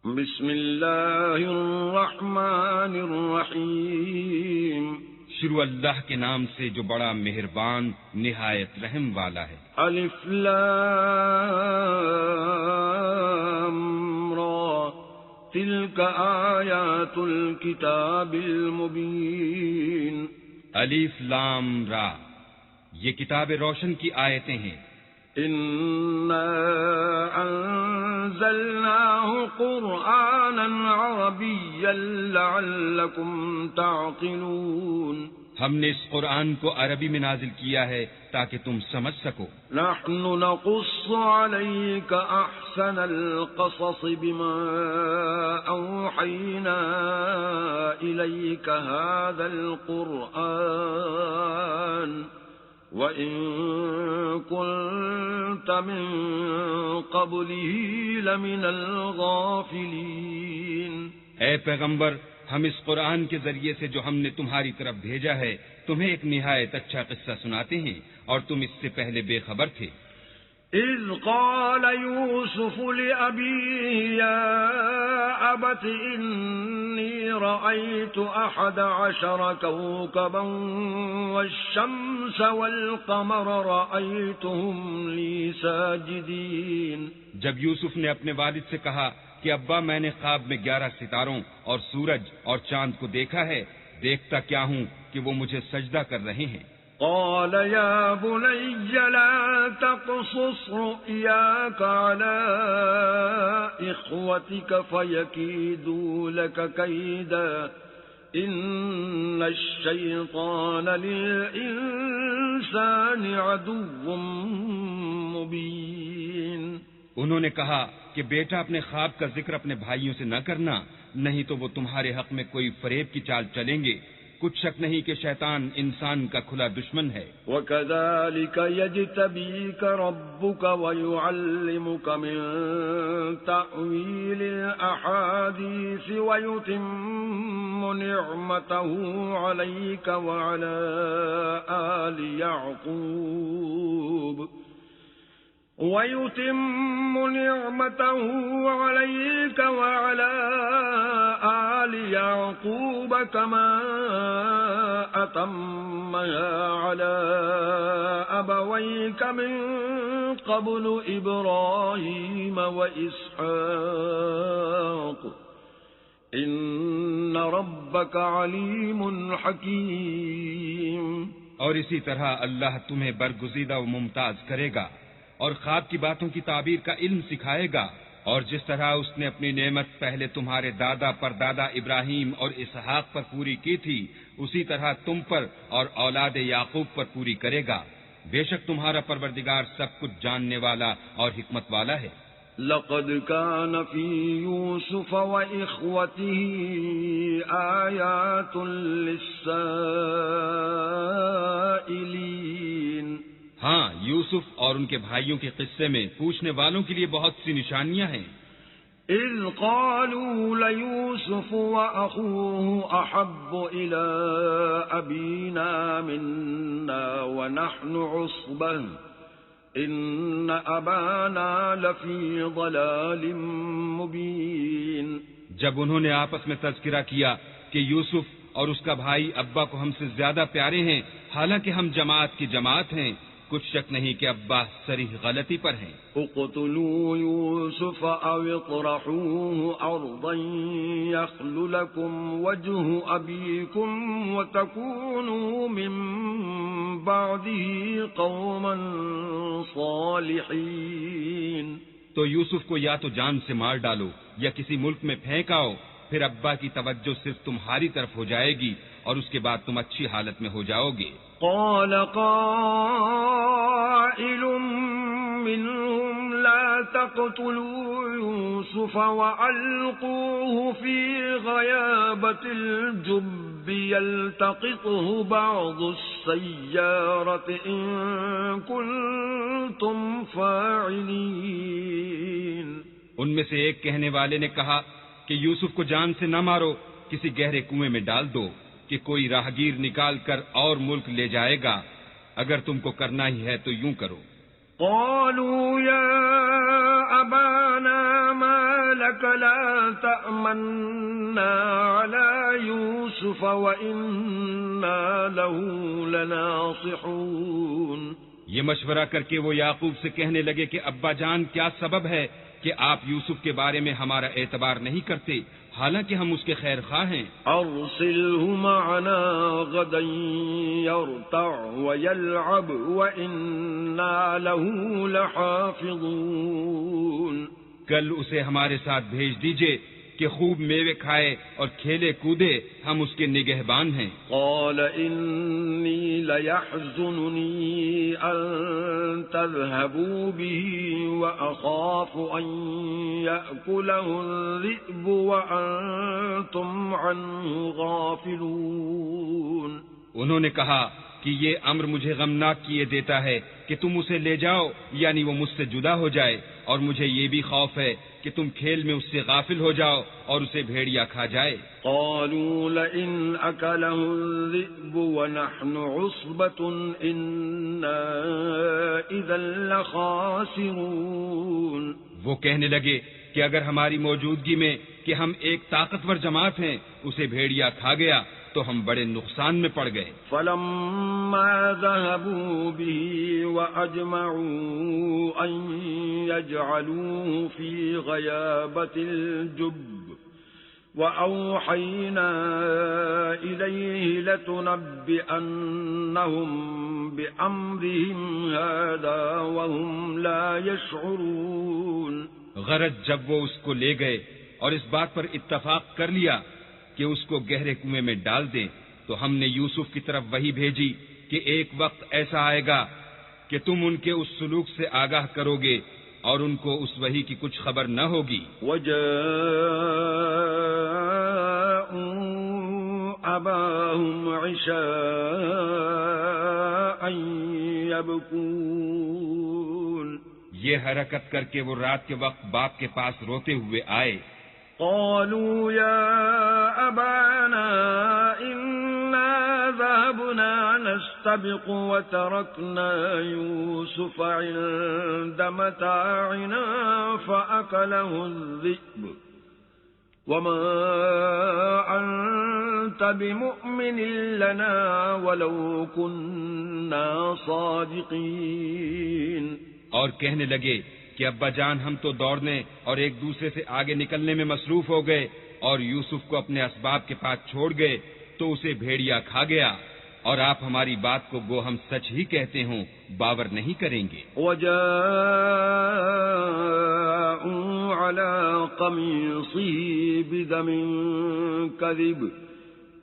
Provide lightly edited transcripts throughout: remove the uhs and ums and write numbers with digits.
بسم اللہ الرحمن الرحیم شروع اللہ کے نام سے جو بڑا مہربان نہایت رحم والا ہے۔ الف لام را تلک آیات الکتاب المبین۔ الف لام را، یہ کتاب روشن کی آیتیں ہیں۔ انا انزلناه قرآنا عربیا لعلکم تعقلون۔ ہم نے اس قرآن کو عربی میں نازل کیا ہے تاکہ تم سمجھ سکو۔ نحن نقص عليك احسن القصص بما اوحينا اليك هذا القرآن وإن كنت من قبله لمن الغافلين۔ اے پیغمبر، ہم اس قرآن کے ذریعے سے جو ہم نے تمہاری طرف بھیجا ہے تمہیں ایک نہایت اچھا قصہ سناتے ہیں، اور تم اس سے پہلے بے خبر تھے۔ اذ قال يوسف لأبيه يا أبت إني رأيت 11 كوكبا والشمس والقمر رأيتهم لي ساجدين۔ جب یوسف نے اپنے والد سے کہا کہ ابا، میں نے خواب میں 11 ستاروں اور سورج اور چاند کو دیکھا ہے، دیکھتا کیا ہوں کہ وہ مجھے سجدہ کر رہے ہیں۔ قال يا بني لا تقصص رؤياك على إخوتك فيكيدوا لك كيدا إن الشيطان للإنسان عدو مبين۔ انہوں نے کہا کہ بیٹا، اپنے خواب کا ذکر اپنے بھائیوں سے نہ کرنا، نہیں تو وہ تمہارے حق میں کوئی فریب کی چال چلیں گے۔ کچھ شک نہیں کہ شیطان انسان کا کھلا دشمن ہے۔ وَكَذَلِكَ يَجْتَبِيكَ رَبُّكَ وَيُعَلِّمُكَ مِن تَأْوِيلِ الْأَحَادِيثِ وَيُتِمُّ نِعْمَتَهُ عَلَيْكَ وَعَلَى آلِ يَعْقُوبَ كما أتمها على أبويك من قبل إبراهيم وإسحاق إن ربك عليم حكيم۔ اور اسی طرح اللہ تمہیں برگزیدہ و ممتاز کرے گا اور خواب کی باتوں کی تعبیر کا علم سکھائے گا، اور جس طرح اس نے اپنی نعمت پہلے تمہارے دادا پر دادا ابراہیم اور اسحاق پر پوری کی تھی، اسی طرح تم پر اور اولاد یعقوب پر پوری کرے گا۔ بے شک تمہارا پروردگار سب کچھ جاننے والا اور حکمت والا ہے۔ لقد كان في يوسف وإخوته آيات للسائلين۔ ہاں، یوسف اور ان کے بھائیوں کے قصے میں پوچھنے والوں کے لیے بہت سی نشانیاں ہیں۔ اذ قالوا ليوسف وأخوه أحب إلى أبينا منا ونحن عصبة إن أبانا لفي ضلال مبين۔ جب انہوں نے آپس میں تذکرہ کیا کہ یوسف اور اس کا بھائی ابا کو ہم سے زیادہ پیارے ہیں، حالانکہ ہم جماعت کی جماعت ہیں، کچھ شک نہیں کہ ابا صریح غلطی پر ہیں۔ اقتلوا يوسف او اطرحوه ارضا يخل لكم وجه ابيكم وتكونوا من بعده قوما صالحين۔ تو یوسف کو یا تو جان سے مار ڈالو یا کسی ملک میں پھینک آؤ، پھر ابا کی توجہ صرف تمہاری طرف ہو جائے گی اور اس کے بعد تم اچھی حالت میں ہو جاؤ گے۔ قال قائل منهم لا تقتلوا يوسف وألقوه في غيابة الجب يلتقطه بعض السيارة إن كنتم فاعلين۔ ان میں سے ایک کہنے والے نے کہا کہ یوسف کو جان سے نہ مارو، کسی گہرے کنویں میں ڈال دو کہ کوئی راہگیر نکال کر اور ملک لے جائے گا، اگر تم کو کرنا ہی ہے تو یوں کرو۔ قالوا يا أبانا ما لك لا تأمنا على يوسف وإنا له لناصحون. یہ مشورہ کر کے وہ یعقوب سے کہنے لگے کہ ابا جان کیا سبب ہے کہ آپ یوسف کے بارے میں ہمارا اعتبار نہیں کرتے حالانکہ ہم اس کے خیر خواہ ہیں. ارسلہ معنا غدا يرتع ويلعب وإنا له لحافظون. کل اسے ہمارے ساتھ بھیج دیجئے کہ خوب میوے کھائے اور کھیلے کودے، ہم اس کے نگہبان ہیں. قال انی لیحزننی ان تذهبوا به واخاف ان یأکلہ الذئب وانتم عنہ غافلون. انہوں نے کہا کہ یہ امر مجھے غمناک کیے دیتا ہے کہ تم اسے لے جاؤ، یعنی وہ مجھ سے جدا ہو جائے، اور مجھے یہ بھی خوف ہے کہ تم کھیل میں اس سے غافل ہو جاؤ اور اسے بھیڑیا کھا جائے. قالوا لئن أكله الذئب ونحن عصبة إنا إذا لخاسرون. وہ کہنے لگے کہ اگر ہماری موجودگی میں کہ ہم ایک طاقتور جماعت ہیں اسے بھیڑیا کھا گیا تو ہم بڑے نقصان میں پڑ گئے. فلما ذهبوا به وأجمعوا أن يجعلوه في غيابة الجب وأوحينا إليه لتنبئنهم بأمرهم هذا وهم لا يشعرون. غرض جب وہ اس کو لے گئے اور اس بات پر اتفاق کر لیا کہ اس کو گہرے کنویں میں ڈال دیں تو ہم نے یوسف کی طرف وحی بھیجی کہ ایک وقت ایسا آئے گا کہ تم ان کے اس سلوک سے آگاہ کرو گے اور ان کو اس وحی کی کچھ خبر نہ ہوگی. وَجَاءُوا أَبَاهُمْ عِشَاءً يَبْكُونَ. یہ حرکت کر کے وہ رات کے وقت باپ کے پاس روتے ہوئے آئے. قالوا يا أبانا إنا ذهبنا نستبق وتركنا يوسف عند متاعنا فأكله الذئب وما أنت بمؤمن لنا ولو كنا صادقين. اور کہنے لگے کہ ابا جان ہم تو دوڑنے اور ایک دوسرے سے آگے نکلنے میں مصروف ہو گئے اور یوسف کو اپنے اسباب کے پاس چھوڑ گئے تو اسے بھیڑیا کھا گیا، اور آپ ہماری بات کو گو ہم سچ ہی کہتے ہوں باور نہیں کریں گے. وَجَاءُوا عَلَى قَمِيصِهِ بِدَمٍ كَذِبٍ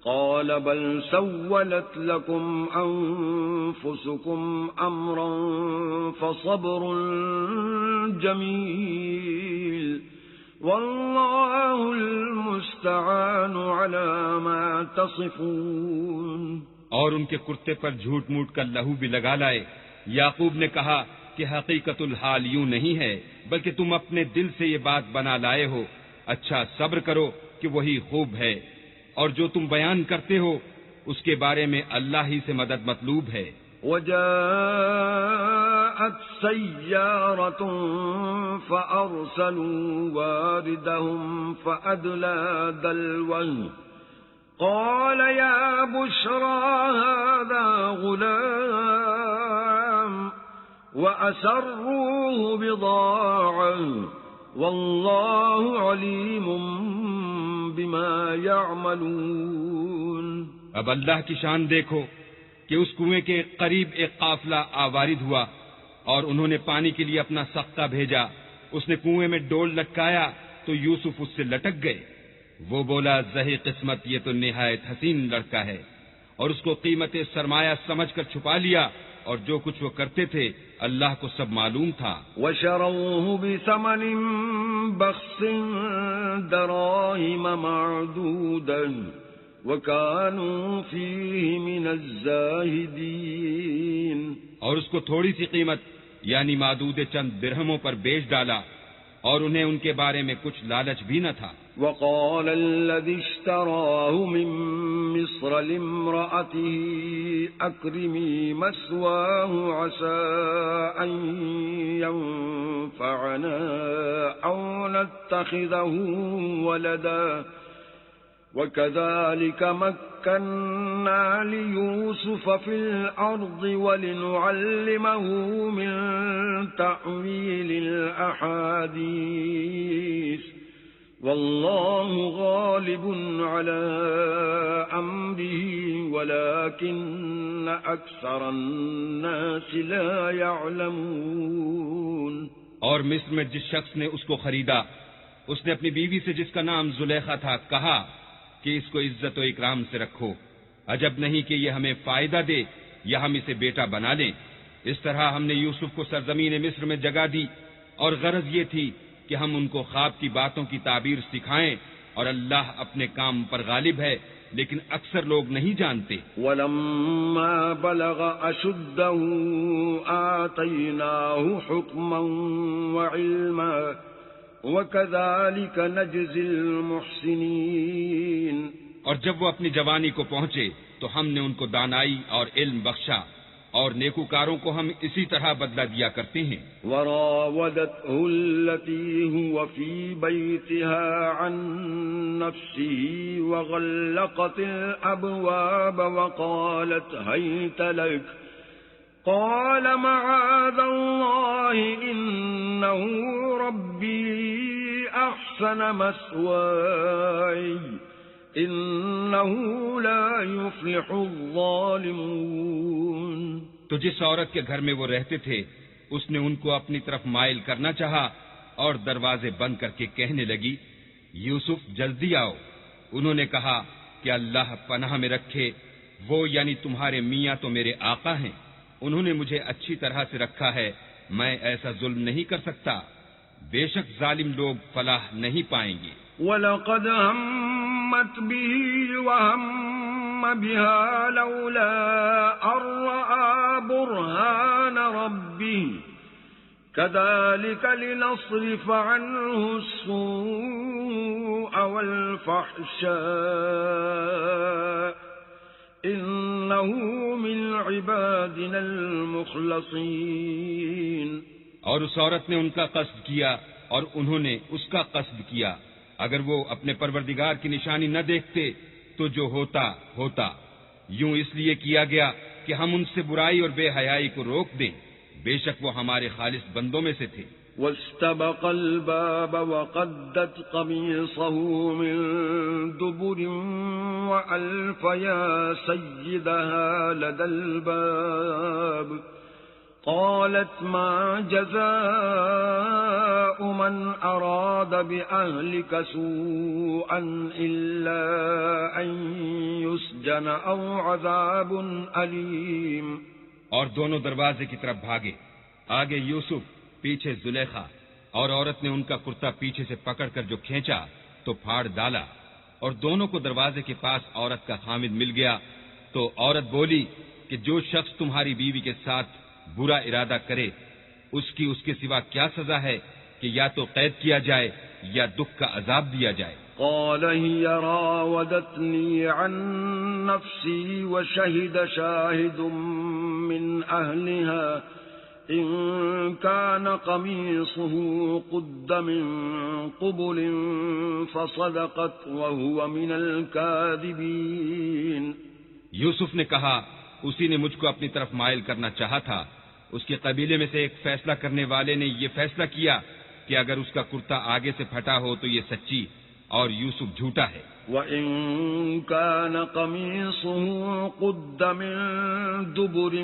قال بل سولت لكم أنفسكم أمرا فصبر جميل والله المستعان على ما تصفون. اور ان کے کرتے پر جھوٹ موٹ کا لہو بھی لگا لائے. یعقوب نے کہا کہ حقیقت الحال یوں نہیں ہے بلکہ تم اپنے دل سے یہ بات بنا لائے ہو. اچھا صبر کرو کہ وہی خوب ہے، اور جو تم بیان کرتے ہو اس کے بارے میں اللہ ہی سے مدد مطلوب ہے. وجاءت سيارة فأرسلوا واردهم فأدلى دلوه قال يا بشرى هذا غلام وأسروه بضاعة والله عليم بما يعملون. اب اللہ کی شان دیکھو کہ اس کنویں کے قریب ایک قافلہ آوارد ہوا اور انہوں نے پانی کے لیے اپنا سختہ بھیجا. اس نے کنویں میں ڈول لٹکایا تو یوسف اس سے لٹک گئے. وہ بولا زہی قسمت یہ تو نہایت حسین لڑکا ہے، اور اس کو قیمت سرمایہ سمجھ کر چھپا لیا، اور جو کچھ وہ کرتے تھے اللہ کو سب معلوم تھا. وَشَرَوْهُ بِثَمَنٍ بَخْسٍ دَرَاهِمَ مَعْدُودًا وَكَانُوا فِيهِ مِنَ الزَّاهِدِينَ. اور اس کو تھوڑی سی قیمت یعنی معدود چند درہموں پر بیچ ڈالا، اور انہیں ان کے بارے میں کچھ لالچ بھی نہ تھا۔ وقال الذي اشتراه من مصر لامرأته أكرمي مثواه عسى أن ينفعنا أو نتخذه ولدا وكذلك مكنا ليوسف في الأرض ولنعلمه من تأويل الأحاديث والله غالب على أمره ولكن أكثر الناس لا يعلمون۔ اور مصر میں جس شخص نے اس کو خریدا، اس نے اپنی بیوی سے جس کا نام زلیخا تھا کہا کہ اس کو عزت و اکرام سے رکھو، عجب نہیں کہ یہ ہمیں فائدہ دے یا ہم اسے بیٹا بنا لیں۔ اس طرح ہم نے یوسف کو سرزمین مصر میں جگہ دی، اور غرض یہ تھی کہ ہم ان کو خواب کی باتوں کی تعبیر سکھائیں، اور اللہ اپنے کام پر غالب ہے لیکن اکثر لوگ نہیں جانتے۔ وَلَمَّا بَلَغَ أَشُدَّهُ آتَيْنَاهُ حُكْمًا وَعِلْمًا وَكَذَلِكَ نَجْزِي الْمُحْسِنِينَ۔ اور جب وہ اپنی جوانی کو پہنچے تو ہم نے ان کو دانائی اور علم بخشا، اور نیکوکاروں کو ہم اسی طرح بدلہ دیا کرتے ہیں۔ وراودته التي هو في بيتها عن نفسه وغلقت الأبواب وقالت هيت لك قال معاذ الله إنه ربي أحسن مثواي إنه لا يفلح الظالمون۔ تو جس عورت کے گھر میں وہ رہتے تھے اس نے ان کو اپنی طرف مائل کرنا چاہا اور دروازے بند کر کے کہنے لگی، یوسف جلدی آؤ۔ انہوں نے کہا کہ اللہ پناہ میں رکھے، وہ یعنی تمہارے میاں تو میرے آقا ہیں، انہوں نے مجھے اچھی طرح سے رکھا ہے، میں ایسا ظلم نہیں کر سکتا، بے شک ظالم لوگ فلاح نہیں پائیں گے۔ وَلَقَدْ هَمَّتْ بِهِ وَهَمَّ بِهَا لَوْلَا أَن رَّأَىٰ بُرْهَانَ رَبِّهِ كَذَٰلِكَ لِنَصْرِفَ عَنْهُ السُّوءَ وَالْفَحْشَاءَ إِنَّهُ مِنْ عِبَادِنَا الْمُخْلَصِينَ۔ اور اس عورت نے ان کا قصد کیا اور انہوں نے اس کا قصد کیا، اگر وہ اپنے پروردگار کی نشانی نہ دیکھتے تو جو ہوتا ہوتا، یوں اس لیے کیا گیا کہ ہم ان سے برائی اور بے حیائی کو روک دیں، بے شک وہ ہمارے خالص بندوں میں سے تھے۔ واستبق الباب وقدت قميصه من دبر وألف يا سيدها لدى الباب قالت ما جزاء من أراد بأهلك سوءا إلا أن يسجن أو عذاب أليم۔ اور دونوں دروازے کی طرف بھاگے، آگے یوسف، پیچھے زلیخا، اور عورت نے ان کا کرتا پیچھے سے پکڑ کر جو کھینچا تو پھاڑ ڈالا، اور دونوں کو دروازے کے پاس عورت کا خامد مل گیا۔ تو عورت بولی کہ جو شخص تمہاری بیوی کے ساتھ برا ارادہ کرے اس کے سوا کیا سزا ہے کہ یا تو قید کیا جائے یا دکھ کا عذاب دیا جائے۔ قال هي راودتني عن نفسي وشهد شاهد من أهلها إن كان قميصه قد من قبل فصدقت وهو من الكاذبين۔ یوسف نے کہا اسی نے مجھ کو اپنی طرف مائل کرنا چاہا تھا، اس کے قبیلے میں سے ایک فیصلہ کرنے والے نے یہ فیصلہ کیا کہ اگر اس کا کرتا آگے سے پھٹا ہو تو یہ سچی اور یوسف جھوٹا ہے۔ وَإِن كَانَ قَمِيصُهُ قُدَّ مِن دُبُرٍ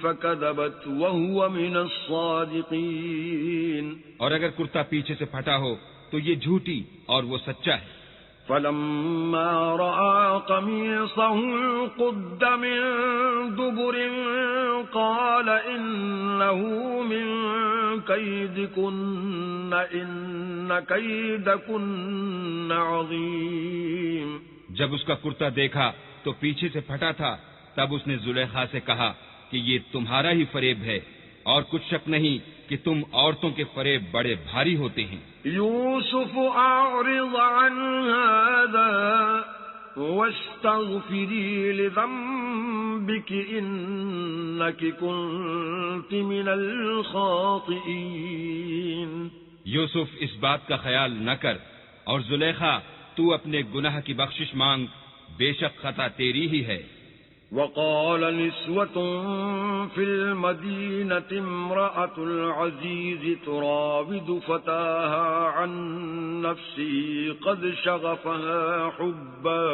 فَكَذَبَتْ وَهُوَ مِنَ الصَّادِقِينَ۔ اور اگر کرتا پیچھے سے پھٹا ہو تو یہ جھوٹی اور وہ سچا ہے۔ فَلَمَّا رَأَىٰ قَمِيصَهُ قُدَّ مِن دُبُرٍ قَالَ إِنَّهُ مِن كَيْدِكُنَّ إِنَّ كَيْدَكُنَّ عَظِيمٌ۔ جب اس کا کرتا دیکھا تو پیچھے سے پھٹا تھا، تب اس نے زلیخا سے کہا کہ یہ تمہارا ہی فریب ہے اور کچھ شک نہیں کہ تم عورتوں کے فریب بڑے بھاری ہوتے ہیں۔ یوسف اعرض عن هذا واستغفری لذنبک انک کنت من الخاطئین۔ یوسف اس بات کا خیال نہ کر، اور زلیخا تو اپنے گناہ کی بخشش مانگ، بے شک خطا تیری ہی ہے۔ وقال نسوة في المدينة امرأة العزيز تراود فتاها عن نفسه قد شغفها حبا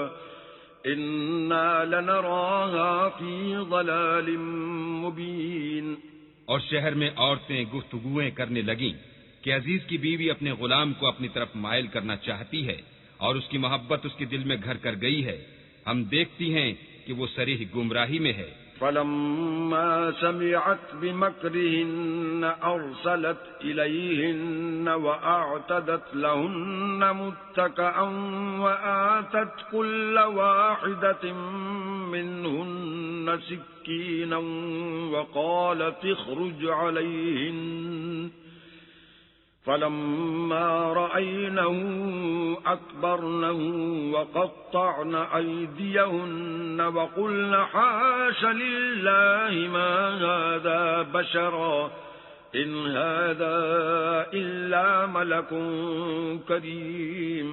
إنا لنراها في ضلال مبين۔ اور شہر میں عورتیں گفتگویں کرنے لگیں کہ عزیز کی بیوی اپنے غلام کو اپنی طرف مائل کرنا چاہتی ہے اور اس کی محبت اس کے دل میں گھر کر گئی ہے، ہم دیکھتی ہیں کہ وہ صریح گمراہی میں ہے۔ فلما سمعت بمكرهن أرسلت إليهن وأعتدت لهن متكئا وآتت كل واحدة منهن سكينا وقالت اخرج عليهن فلما رأينه أكبرنه وقطعن أيديهن وقلن حاش لله ما هذا بشرا إن هذا إلا ملك كريم۔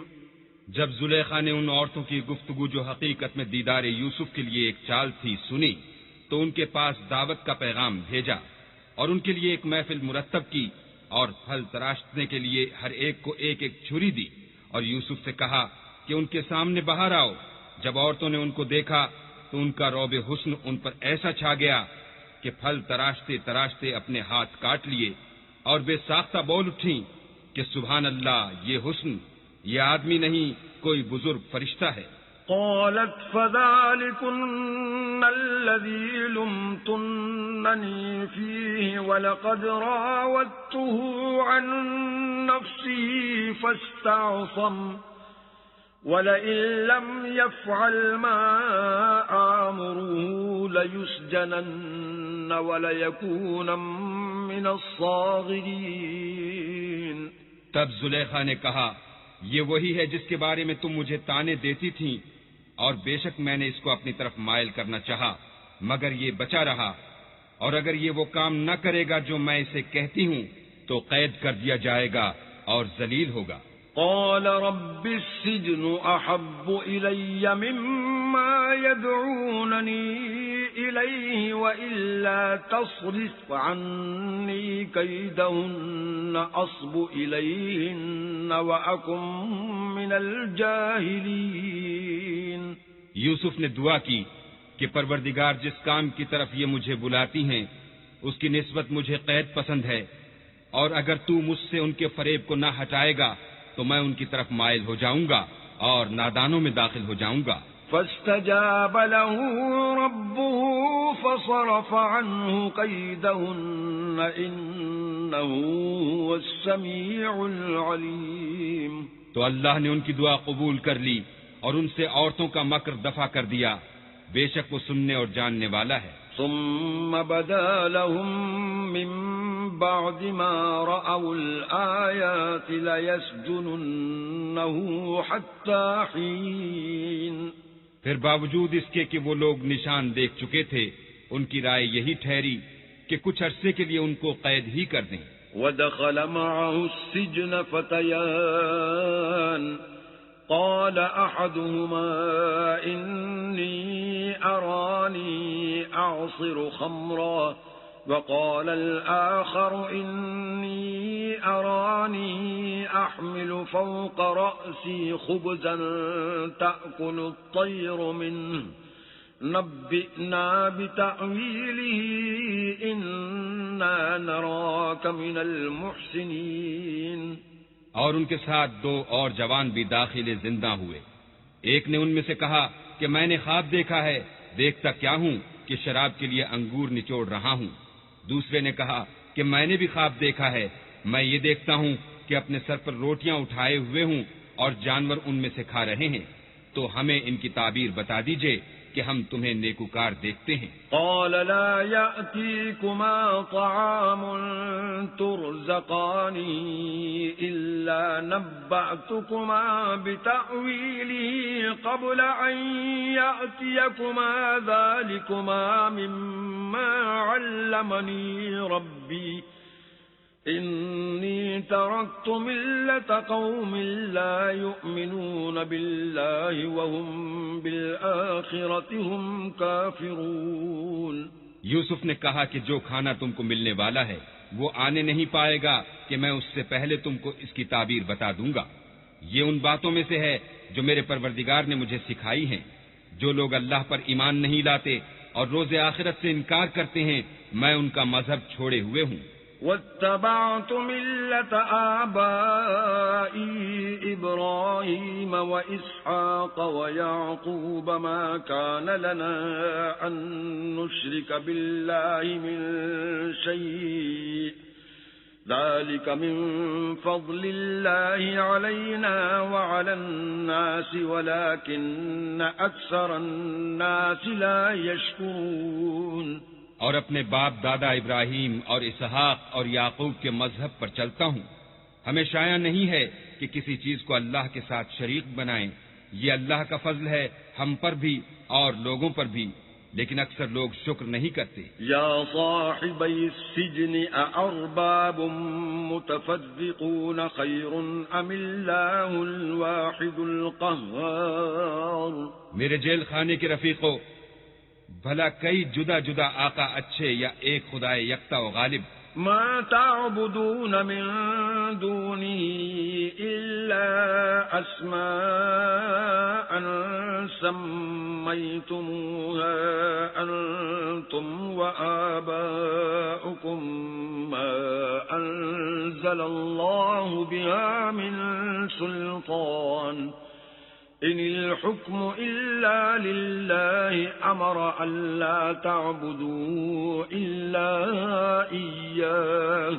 جب زلیخا نے ان عورتوں کی گفتگو جو حقیقت میں دیدار یوسف کے لیے ایک چال تھی سنی تو ان کے پاس دعوت کا پیغام بھیجا اور ان کے لیے ایک محفل مرتب کی اور پھل تراشنے کے لیے ہر ایک کو ایک ایک چھری دی اور یوسف سے کہا کہ ان کے سامنے باہر آؤ۔ جب عورتوں نے ان کو دیکھا تو ان کا رعب حسن ان پر ایسا چھا گیا کہ پھل تراشتے تراشتے اپنے ہاتھ کاٹ لیے اور بے ساختہ بول اٹھیں کہ سبحان اللہ، یہ حسن، یہ آدمی نہیں کوئی بزرگ فرشتہ ہے۔ قالت فذلكن الذي لمتنني فيه ولقد راودته عن نفسه فاستعصم ولئن لم يفعل ما آمره ليسجنن وليكون من الصاغرين۔ تب زلیخا نے کہا یہ وہی ہے جس کے بارے میں تم مجھے طعنے دیتی تھی، اور بے شک میں نے اس کو اپنی طرف مائل کرنا چاہا مگر یہ بچا رہا، اور اگر یہ وہ کام نہ کرے گا جو میں اسے کہتی ہوں تو قید کر دیا جائے گا اور ذلیل ہوگا۔ قال رب السجن أحب إلي مما يدعونني إليه وإلا تصرف عني كيدهن أصب إليهن وأكن من الجاهلين۔ یوسف نے دعا کی کہ پروردگار جس کام کی طرف یہ مجھے بلاتی ہیں اس کی نسبت مجھے قید پسند ہے، اور اگر تو مجھ سے ان کے فریب کو نہ ہٹائے گا تو میں ان کی طرف مائل ہو جاؤں گا اور نادانوں میں داخل ہو جاؤں گا۔ فاستجاب له ربه فصرف عنه كيدهن إنه هو السميع العليم۔ تو اللہ نے ان کی دعا قبول کر لی اور ان سے عورتوں کا مکر دفع کر دیا، بے شک وہ سننے اور جاننے والا ہے۔ ثم بدا لهم من بعد ما رأوا الآيات ليسجننه حتى حين۔ پھر باوجود اس کے کہ وہ لوگ نشان دیکھ چکے تھے ان کی رائے یہی ٹھہری کہ کچھ عرصے کے لیے ان کو قید ہی کر دیں۔ ودخل معه السجن فتيان قال أحدهما إني أراني أعصر خمرا وقال الآخر إني أراني أحمل فوق رأسي خبزا تأكل الطير منه نبئنا بتأويله إنا نراك من المحسنين۔ اور ان کے ساتھ دو اور جوان بھی داخل زندہ ہوئے۔ ایک نے ان میں سے کہا کہ میں نے خواب دیکھا ہے، دیکھتا کیا ہوں کہ شراب کے لیے انگور نچوڑ رہا ہوں۔ دوسرے نے کہا کہ میں نے بھی خواب دیکھا ہے، میں یہ دیکھتا ہوں کہ اپنے سر پر روٹیاں اٹھائے ہوئے ہوں اور جانور ان میں سے کھا رہے ہیں، تو ہمیں ان کی تعبیر بتا دیجئے کہ ہم تمہیں نیکوکار دیکھتے ہیں۔ قال لا يأتيكما طعام ترزقانه إلا نبأتكما بتأويله قبل أن يأتيكما ذلكما مما علمني ربي إني تركت ملة قوم لا يؤمنون بالله وهم بالآخرة هم كافرون۔ یوسف نے کہا کہ جو کھانا تم کو ملنے والا ہے وہ آنے نہیں پائے گا کہ میں اس سے پہلے تم کو اس کی تعبیر بتا دوں گا۔ یہ ان باتوں میں سے ہے جو میرے پروردگار نے مجھے سکھائی ہیں۔ جو لوگ اللہ پر ایمان نہیں لاتے اور روز آخرت سے انکار کرتے ہیں میں ان کا مذہب چھوڑے ہوئے ہوں۔ واتبعت ملة آبائي إبراهيم وإسحاق ويعقوب ما كان لنا أن نشرك بالله من شيء ذلك من فضل الله علينا وعلى الناس ولكن أكثر الناس لا يشكرون۔ اور اپنے باپ دادا ابراہیم اور اسحاق اور یعقوب کے مذہب پر چلتا ہوں۔ ہمیں شایع نہیں ہے کہ کسی چیز کو اللہ کے ساتھ شریک بنائیں، یہ اللہ کا فضل ہے ہم پر بھی اور لوگوں پر بھی، لیکن اکثر لوگ شکر نہیں کرتے۔ یا صاحبی السجن اارباب متفرقون خیر ام اللہ الواحد القہار۔ میرے جیل خانے کے رفیقوں، بھلا کئی جدا جدا آقا اچھے یا ایک خدا یکتا و غالب؟ ما تعبدون من دونه إلا أسماء سميتموها أنتم وآباؤكم ما أنزل الله بها من سلطان إن الحكم إلا لله أمر ألا تعبدوا إلا إياه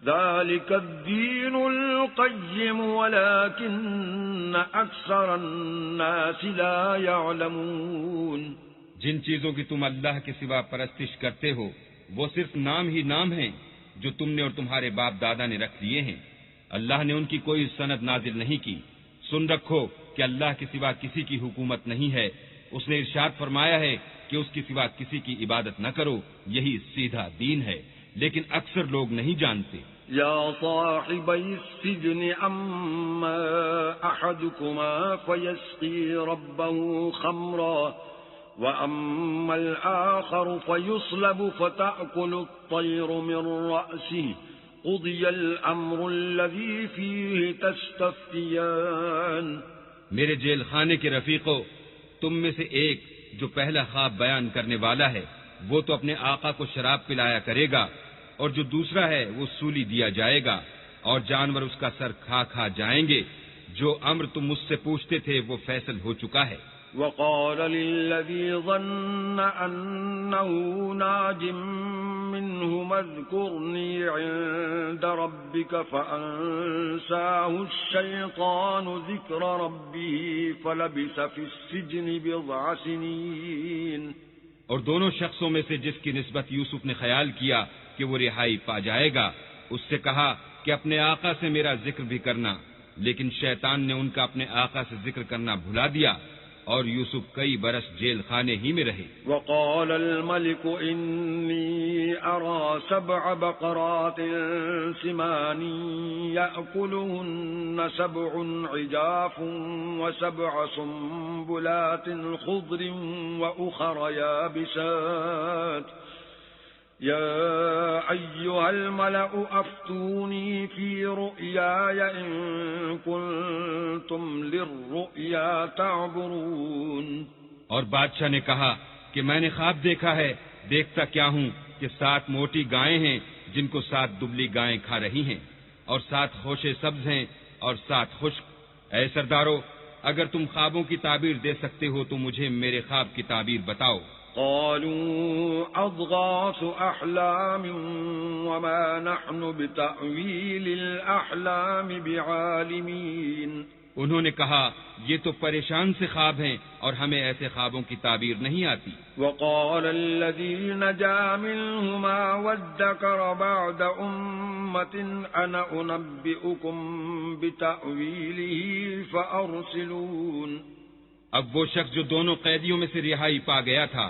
ذلك الدين القيم ولكن أكثر الناس لا يعلمون۔ جن چیزوں کی تم اللہ کے سوا پرستش کرتے ہو وہ صرف نام ہی نام ہیں جو تم نے اور تمہارے باپ دادا نے رکھ لیے ہیں۔ اللہ نے ان کی کوئی سند نازل نہیں کی۔ سن رکھو کہ اللہ کے سوا کسی کی حکومت نہیں ہے۔ اس نے ارشاد فرمایا ہے کہ اس کے سوا کسی کی عبادت نہ کرو، یہی سیدھا دین ہے، لیکن اکثر لوگ نہیں جانتے۔ یا صاحبی السجن اما احدكما فيسقي ربه خمرا واما الاخر فيصلب فتأكل الطير من رأسه قضي الامر الذي فيه تستفتيان۔ میرے جیل خانے کے رفیقوں، تم میں سے ایک جو پہلا خواب بیان کرنے والا ہے وہ تو اپنے آقا کو شراب پلایا کرے گا، اور جو دوسرا ہے وہ سولی دیا جائے گا، اور جانور اس کا سر کھا کھا جائیں گے۔ جو امر تم مجھ سے پوچھتے تھے وہ فیصل ہو چکا ہے۔ وقال للذي ظن أنه ناج منهما اذكرني عند ربك فأنساه الشيطان ذكر ربه فلبث في السجن بضع سنين۔ اور دونوں شخصوں میں سے جس کی نسبت یوسف نے خیال کیا کہ وہ رہائی پا جائے گا، اس سے کہا کہ اپنے آقا سے میرا ذکر بھی کرنا، لیکن شیطان نے ان کا اپنے آقا سے ذکر کرنا بھلا دیا، اور یوسف کئی برس جیل خانے ہی میں رہے۔ وقال الملك إني أرى 7 بقرات سمان يأكلهن 7 عجاف و7 سنبلات خضر وأخر يابسات يا أيها الملأ أفتوني في رؤياي إن كنتم للرؤيا تعبرون۔ اور بادشاہ نے کہا کہ میں نے خواب دیکھا ہے، دیکھتا کیا ہوں کہ 7 موٹی گائیں ہیں جن کو 7 دبلی گائیں کھا رہی ہیں، اور 7 خوشے سبز ہیں اور 7 خشک۔ اے سردارو، اگر تم خوابوں کی تعبیر دے سکتے ہو تو مجھے میرے خواب کی تعبیر بتاؤ۔ قالوا أضغاث أحلام وما نحن بتأويل الأحلام بعالمين. انہوں نے کہا یہ تو پریشان سے خواب ہیں اور ہمیں ایسے خوابوں کی تعبیر نہیں آتی. وقال الذي نجا منهما وادكر بعد أمة أنا أنبئكم بتأويله فأرسلون. اب وہ شخص جو دونوں قیدیوں میں سے رہائی پا گیا تھا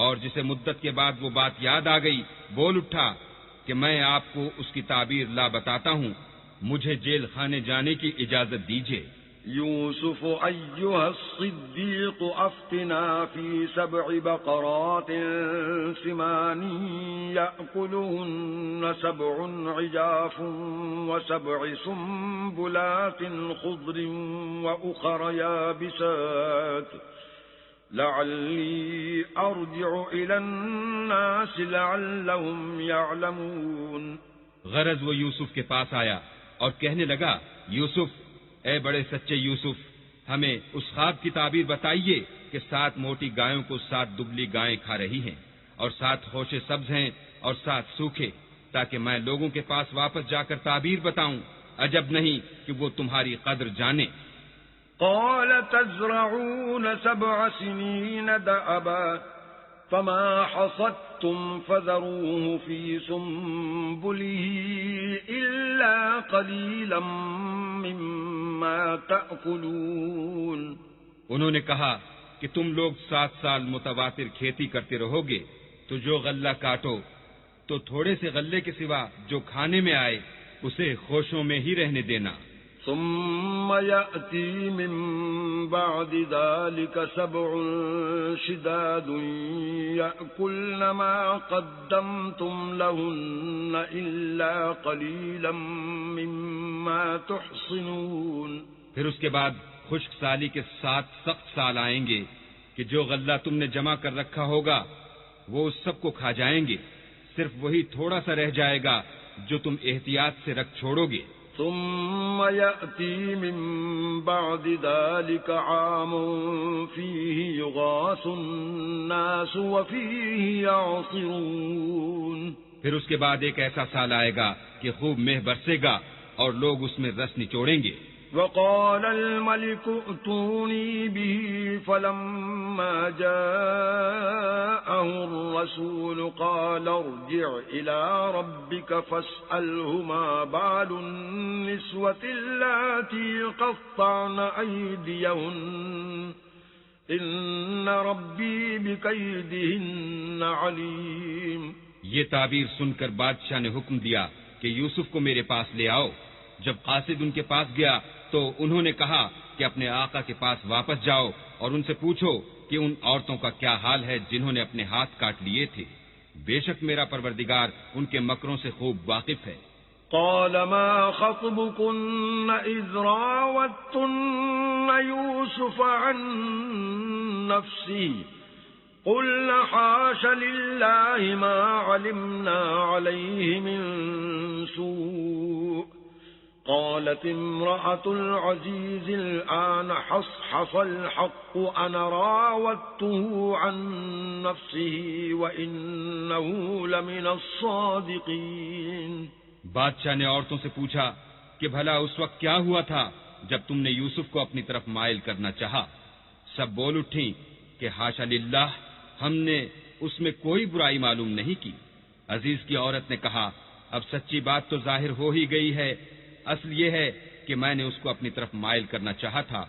اور جسے مدت کے بعد وہ بات یاد آ گئی، بول اٹھا کہ میں آپ کو اس کی تعبیر لا بتاتا ہوں، مجھے جیل خانے جانے کی اجازت دیجیے. يوسف أيها الصديق أفتنا في 7 بقرات سمان يأكلهن 7 عجاف و7 سنبلات خضر وأخر يابسات لعلي أرجع إلى الناس لعلهم يعلمون. غرض وہ یوسف کے پاس آیا اور کہنے لگا، یوسف، اے بڑے سچے یوسف، ہمیں اس خواب کی تعبیر بتائیے کہ 7 موٹی گایوں کو 7 دبلی گائیں کھا رہی ہیں اور 7 خوشے سبز ہیں اور 7 سوکھے، تاکہ میں لوگوں کے پاس واپس جا کر تعبیر بتاؤں. عجب نہیں کہ وہ تمہاری قدر جانے. قال تزرعون 7 سنين دأبا فما حصدتم فذروه في سنبله إلا قليلا مما تأكلون. انہوں نے کہا کہ تم لوگ 7 سال متواتر کھیتی کرتے رہو گے تو جو غلہ کاٹو تو تھوڑے سے غلے کے سوا جو کھانے میں آئے اسے خوشوں میں ہی رہنے دینا. ثم يأتي من بعد ذلك 7 شداد يأكلن ما قدمتم لهن إلا قليلا مما تحصنون. پھر اس کے بعد خشک سالی کے 7 سخت سال آئیں گے کہ جو غلہ تم نے جمع کر رکھا ہوگا وہ اس سب کو کھا جائیں گے، صرف وہی تھوڑا سا رہ جائے گا جو تم احتیاط سے رکھ چھوڑو گے. ثم يأتي من بعد ذلك عام فيه يغاث الناس وفيه يعصرون. پھر اس کے بعد ایک ایسا سال آئے گا کہ خوب مہ برسے گا اور لوگ اس میں رس نچوڑیں گے. وقال الملك ائتوني به فلما جاءه الرسول قال ارجع إلى ربك فاسأله ما بال النسوة اللاتي قطعن أيديهن إن ربي بكيدهن عليم. یہ تعبیر سن کر بادشاہ نے حکم دیا کہ یوسف کو میرے پاس لے آؤ. جب قاصد ان کے پاس گیا تو انہوں نے کہا کہ اپنے آقا کے پاس واپس جاؤ اور ان سے پوچھو کہ ان عورتوں کا کیا حال ہے جنہوں نے اپنے ہاتھ کاٹ لیے تھے. بے شک میرا پروردگار ان کے مکروں سے خوب واقف ہے. قال ما خطبكن إذ راوتن يوسف عن نفسه قلنا حاش لله ما علمنا عليه من سوء قالت امرأة العزيز الآن حصحص الحق أنا راودته عن نفسه وإنه لمن الصادقين. بادشاہ نے عورتوں سے پوچھا کہ بھلا اس وقت کیا ہوا تھا جب تم نے یوسف کو اپنی طرف مائل کرنا چاہا. سب بول اٹھیں کہ حاشا للہ، ہم نے اس میں کوئی برائی معلوم نہیں کی. عزیز کی عورت نے کہا اب سچی بات تو ظاہر ہو ہی گئی ہے، اصل یہ ہے کہ میں نے اس کو اپنی طرف مائل کرنا چاہا تھا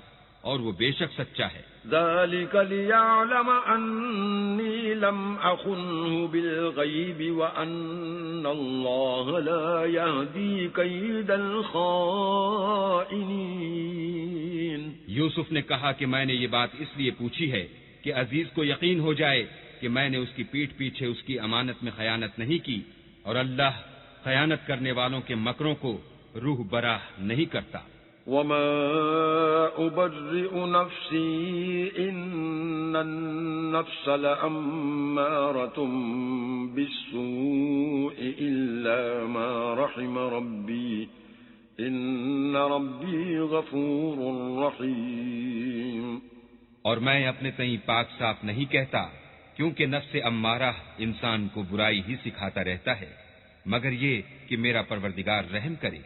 اور وہ بے شک سچا ہے. ذلك ليعلم أني لم أخنه بالغيب وأن الله لا يهدي كيد الخائنين. یوسف نے کہا کہ میں نے یہ بات اس لیے پوچھی ہے کہ عزیز کو یقین ہو جائے کہ میں نے اس کی پیٹھ پیچھے اس کی امانت میں خیانت نہیں کی اور اللہ خیانت کرنے والوں کے مکروں کو روح براہ نہیں کرتا. وما أبرئ نفسي إن النفس لأمارة بالسوء إلا ما رحم ربي إن ربي غفور رحيم. اور میں اپنے تئیں پاک صاف نہیں کہتا، کیونکہ نفس امارہ انسان کو برائی ہی سکھاتا رہتا ہے، مگر یہ کہ میرا پروردگار رحم کرے،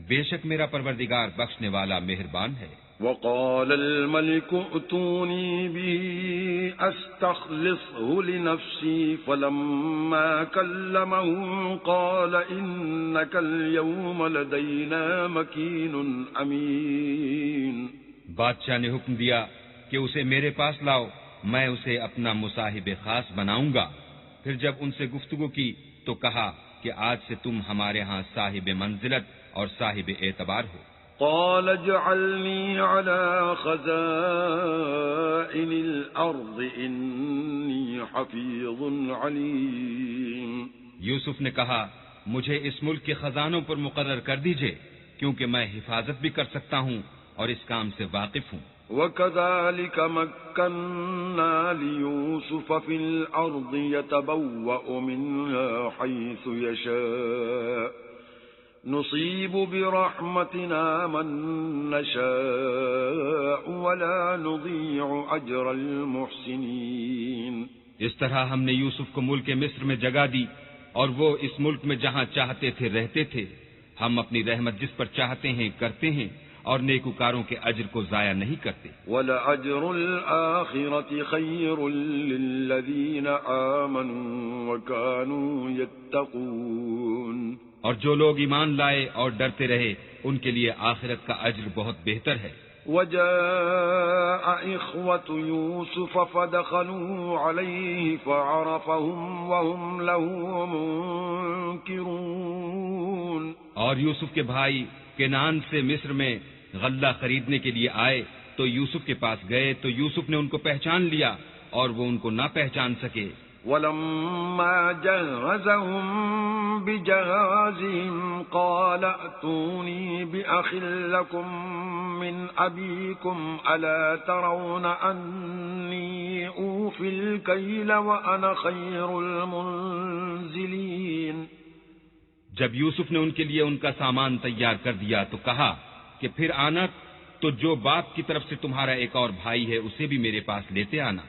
بے شک میرا پروردگار بخشنے والا مہربان ہے۔ وقال الملك ائتوني به استخلصه لنفسي فلما كلمه قال انك اليوم لدينا مكين امين۔ بادشاہ نے حکم دیا کہ اسے میرے پاس لاؤ، میں اسے اپنا مصاحب خاص بناؤں گا۔ پھر جب ان سے گفتگو کی تو کہا کہ آج سے تم ہمارے ہاں صاحب منزلت اور صاحب اعتبار ہو۔ قال اجعلني على خزائن الارض اني حفيظ عليم۔ یوسف نے کہا مجھے اس ملک کے خزانوں پر مقرر کر دیجئے، کیونکہ میں حفاظت بھی کر سکتا ہوں اور اس کام سے واقف ہوں۔ وَكَذَلِكَ مَكَّنَّا لِيُوسُفَ فِي الْأَرْضِ يَتَبَوَّأُ مِنْهَا حَيْثُ يَشَاءُ نُصِيبُ بِرَحْمَتِنَا مَن نَّشَاءُ وَلَا نُضِيعُ أَجْرَ الْمُحْسِنِينَ۔ اس طرح ہم نے یوسف کو ملک مصر میں جگہ دی، اور وہ اس ملک میں جہاں چاہتے تھے رہتے تھے۔ ہم اپنی رحمت جس پر چاہتے ہیں کرتے ہیں، اور نیکوکاروں کے اجر کو ضائع نہیں کرتے۔ وَلَأَجْرُ الْآخِرَةِ خَيْرٌ لِّلَّذِينَ آمَنُوا وَكَانُوا يَتَّقُونَ۔ اور جو لوگ ایمان لائے اور ڈرتے رہے ان کے لیے آخرت کا اجر بہت بہتر ہے۔ وَجَاءَ إِخْوَةُ يُوسُفَ فَدَخَلُوا عَلَيْهِ فَعَرَفَهُمْ وَهُمْ لَهُ مُنكِرُونَ۔ اور یوسف کے بھائی کنعان سے مصر میں غلہ خریدنے کے لیے آئے تو یوسف کے پاس گئے تو یوسف نے ان کو پہچان لیا اور وہ ان کو نہ پہچان سکے۔ وَلَمَّا جَهَّزَهُم بِجَهَازِهِمْ قَالَ ائْتُونِي بِأَخٍ لَّكُم مِّنْ أَبِيكُمْ أَلَا تَرَوْنَ أَنِّي أُوفِي الْكَيْلَ وَأَنَا خَيْرُ الْمُنزِلِينَ۔ جب یوسف نے ان کے لیے ان کا سامان تیار کر دیا تو کہا کہ پھر آنا تو جو باپ کی طرف سے تمہارا ایک اور بھائی ہے اسے بھی میرے پاس لیتے آنا۔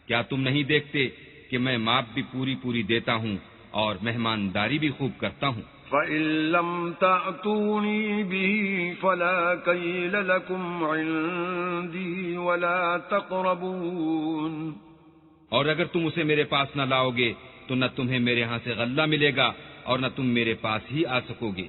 کیا تم نہیں دیکھتے کہ میں ماپ بھی پوری دیتا ہوں اور مہمانداری بھی خوب کرتا ہوں۔ فَإِن لَّمْ تَأْتُونِي بِهِ فَلَا كَيْلَ لَكُمْ عِندِي وَلَا تَقْرَبُونَ۔ اور اگر تم اسے میرے پاس نہ لاؤ گے تو نہ تمہیں میرے ہاں سے غلہ ملے گا اور نہ تم میرے پاس ہی آ سکو گے۔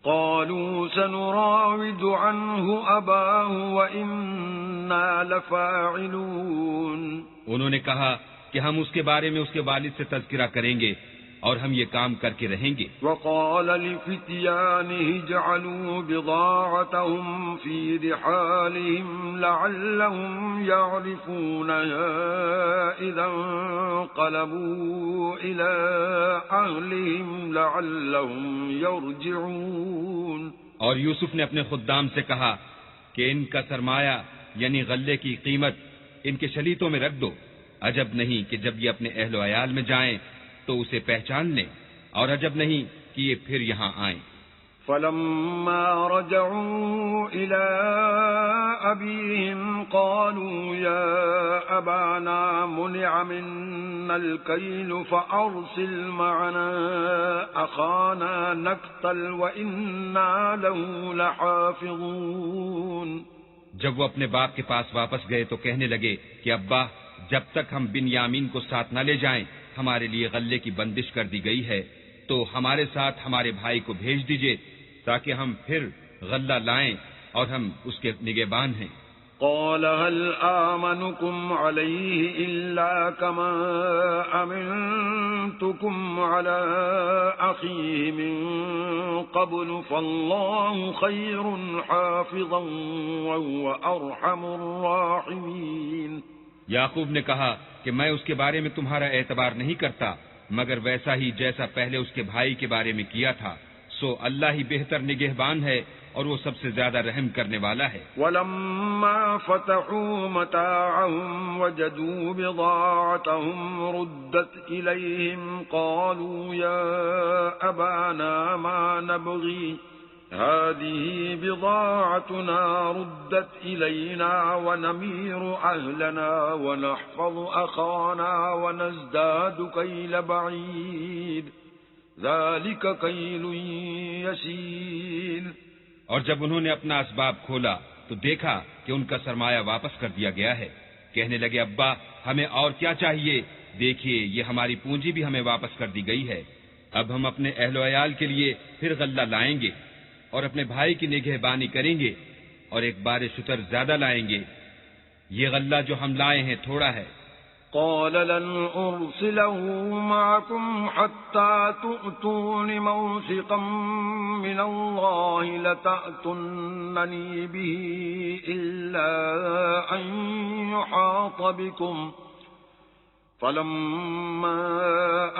قالوا سنراود عنه أباه وإنا لفاعلون۔ انہوں نے کہا کہ ہم اس کے بارے میں اس کے والد سے تذکرہ کریں گے اور ہم یہ کام کر کے رہیں گے۔ وقال لفتيانه اجعلوا بضاعتهم في رحالهم لعلهم يعرفونها إذا انقلبوا إلى أهلهم لعلهم يرجعون۔ اور یوسف نے اپنے خدام سے کہا کہ ان کا سرمایہ یعنی غلے کی قیمت ان کے شلیتوں میں رکھ دو، عجب نہیں کہ جب یہ اپنے اہل و عیال میں جائیں تو اسے پہچان لیں، اور عجب نہیں کہ یہ پھر یہاں آئیں۔ فلما رجعوا إلى أبيهم قالوا يا أبانا منع منا الكيل فأرسل معنا أخانا نكتل وإنا له لحافظون۔ جب وہ اپنے باپ کے پاس واپس گئے تو کہنے لگے کہ ابا، جب تک ہم بنیامین کو ساتھ نہ لے جائیں ہمارے لیے غلے کی بندش کر دی گئی ہے، تو ہمارے ساتھ ہمارے بھائی کو بھیج دیجئے تاکہ ہم پھر غلہ لائیں اور ہم اس کے نگہبان ہیں۔ قال هل آمنكم عليه إلا كما أمنتكم على أخيه من قبل فالله خير حافظا وهو أرحم الراحمين۔ یعقوب نے کہا کہ میں اس کے بارے میں تمہارا اعتبار نہیں کرتا مگر ویسا ہی جیسا پہلے اس کے بھائی کے بارے میں کیا تھا، سو اللہ ہی بہتر نگہبان ہے اور وہ سب سے زیادہ رحم کرنے والا ہے۔ وَلَمَّا فَتَحُوا مَتَاعَهُمْ وَجَدُوا بِضَاعَتَهُمْ رُدَّتْ إِلَيْهِمْ قَالُوا يَا أَبَانَا مَا نَبْغِي هذه بضاعتنا ردت إلينا ونمير أهلنا ونحفظ أخانا ونزداد كيل بعيد ذلك كيل يسير. اور جب انہوں نے اپنا اسباب کھولا تو دیکھا کہ ان کا سرمایہ واپس کر دیا گیا ہے. کہنے لگے ابا ہمیں اور کیا چاہیے، دیکھیے یہ ہماری پونجی بھی ہمیں واپس کر دی گئی ہے. اب ہم اپنے اہل و عیال کے لیے پھر غلہ لائیں گے اور اپنے بھائی کی نگہبانی کریں گے اور ایک بار شتر زیادہ لائیں گے. یہ غلہ جو ہم لائے ہیں تھوڑا ہے. قال لن أرسله معكم حتى تؤتون موثقا من الله لتأتونني به إلا أن يحاط بكم فلما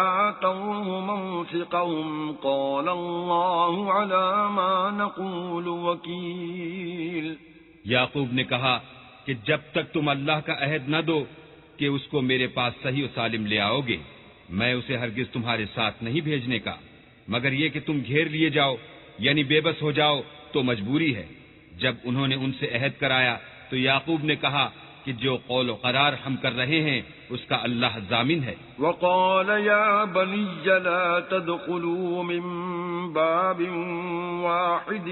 آتوه موثقهم قال الله على ما نقول وكيل. یعقوب نے کہا کہ جب تک تم اللہ کا عہد نہ دو کہ اس کو میرے پاس صحیح و سالم لے آؤ گے، میں اسے ہرگز تمہارے ساتھ نہیں بھیجنے کا، مگر یہ کہ تم گھیر لیے جاؤ یعنی بے بس ہو جاؤ تو مجبوری ہے. جب انہوں نے ان سے عہد کرایا تو یعقوب نے کہا کہ جو قول و قرار ہم کر رہے ہیں اس کا اللہ ضامن ہے. وقال يا بني لا تدخلوا من باب واحد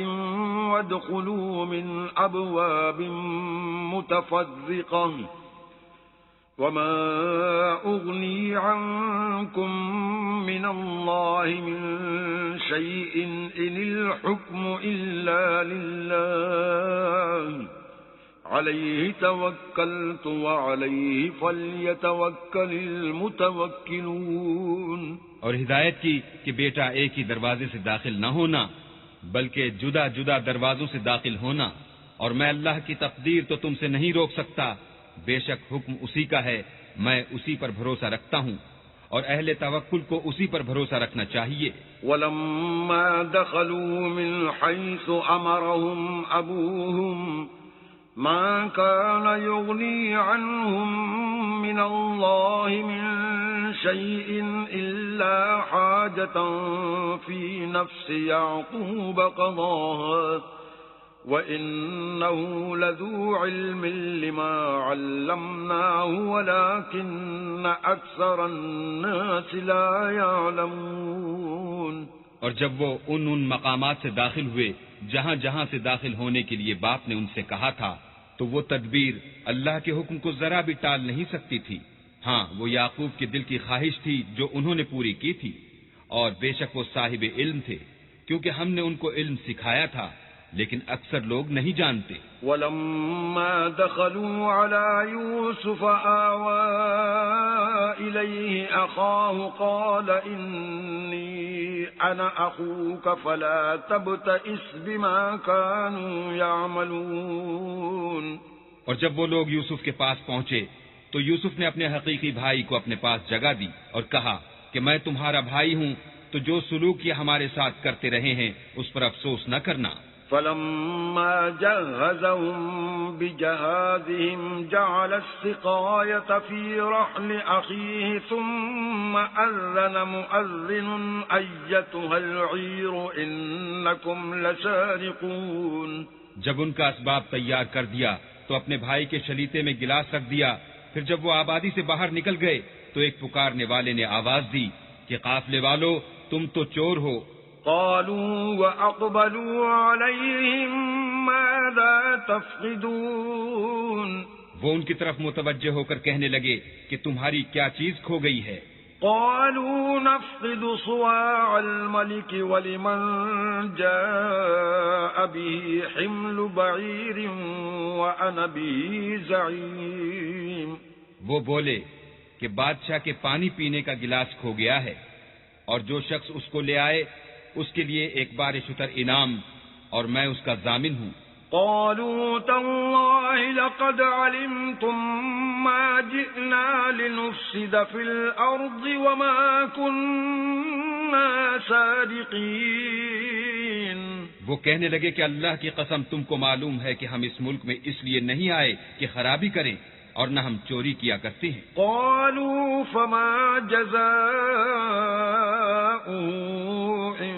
وادخلوا من أبواب متفرقة وما أغني عنكم من الله من شيء إن الحكم إلا لله عليه توكلت وعليه فليتوكل المتوكلون. اور ہدایت کی کہ بیٹا ایک ہی دروازے سے داخل نہ ہونا بلکہ جدا جدا دروازوں سے داخل ہونا، اور میں اللہ کی تقدیر تو تم سے نہیں روک سکتا، بے شک حکم اسی کا ہے، میں اسی پر بھروسہ رکھتا ہوں اور اہل توکل کو اسی پر بھروسہ رکھنا چاہیے. ولما دخلوا من حيث أمرهم أبوهم ما كان يغني عنهم من الله من شيء إلا حاجة في نفس يعقوب قضاها وَإِنَّهُ لَذُو عِلْمٍ لِمَا عَلَّمْنَاهُ وَلَكِنَّ أَكْثَرَ النَّاسِ لَا يَعْلَمُونَ. اور جب وہ ان مقامات سے داخل ہوئے جہاں جہاں سے داخل ہونے کے لیے باپ نے ان سے کہا تھا تو وہ تدبیر اللہ کے حکم کو ذرا بھی ٹال نہیں سکتی تھی. ہاں وہ یعقوب کے دل کی خواہش تھی جو انہوں نے پوری کی تھی، اور بے شک وہ صاحب علم تھے کیونکہ ہم نے ان کو علم سکھایا تھا، لیکن اکثر لوگ نہیں جانتے. وَلَمَّا دَخَلُوا عَلَى يُوسُفَ آوَى إِلَيْهِ أَخَاهُ قَالَ إِنِّي أَنَا أَخُوكَ فَلَا تَبْتَئِسْ بِمَا كَانُوا يَعْمَلُونَ. اور جب وہ لوگ یوسف کے پاس پہنچے تو یوسف نے اپنے حقیقی بھائی کو اپنے پاس جگہ دی اور کہا کہ میں تمہارا بھائی ہوں، تو جو سلوک یہ ہمارے ساتھ کرتے رہے ہیں اس پر افسوس نہ کرنا. فَلَمَّا جَهَّزَهُم بِجَهَازِهِمْ جَعَلَ السِّقَايَةَ فِي رَحْلِ أَخِيهِ ثُمَّ أَذَّنَ مُؤَذِّنٌ أَيَّتُهَا الْعِيرُ إِنَّكُمْ لَسَارِقُونَ. جب ان کا اسباب تیار کر دیا تو اپنے بھائی کے شلیتے میں گلاس رکھ دیا. پھر جب وہ آبادی سے باہر نکل گئے تو ایک پکارنے والے نے آواز دی کہ قافلے والو تم تو چور ہو. قالوا وأقبلوا عليهم ماذا تفقدون. وہ ان کی طرف متوجہ ہو کر کہنے لگے کہ تمہاری کیا چیز کھو گئی ہے. قالوا نفقد صواع الملك ولمن جاء به حمل بعير وأنا به زعيم. وہ بولے کہ بادشاہ کے پانی پینے کا گلاس کھو گیا ہے اور جو شخص اس کو لے آئے اس کے لیے ایک بار شتر انعام، اور میں اس کا ضامن ہوں. قالوا تالله لقد علمتم ما جئنا لنفسد في الأرض وما كنا سارقين. وہ کہنے لگے کہ اللہ کی قسم تم کو معلوم ہے کہ ہم اس ملک میں اس لیے نہیں آئے کہ خرابی کریں اور نہ ہم چوری کیا کرتے ہیں. قالوا فما جزاؤه إن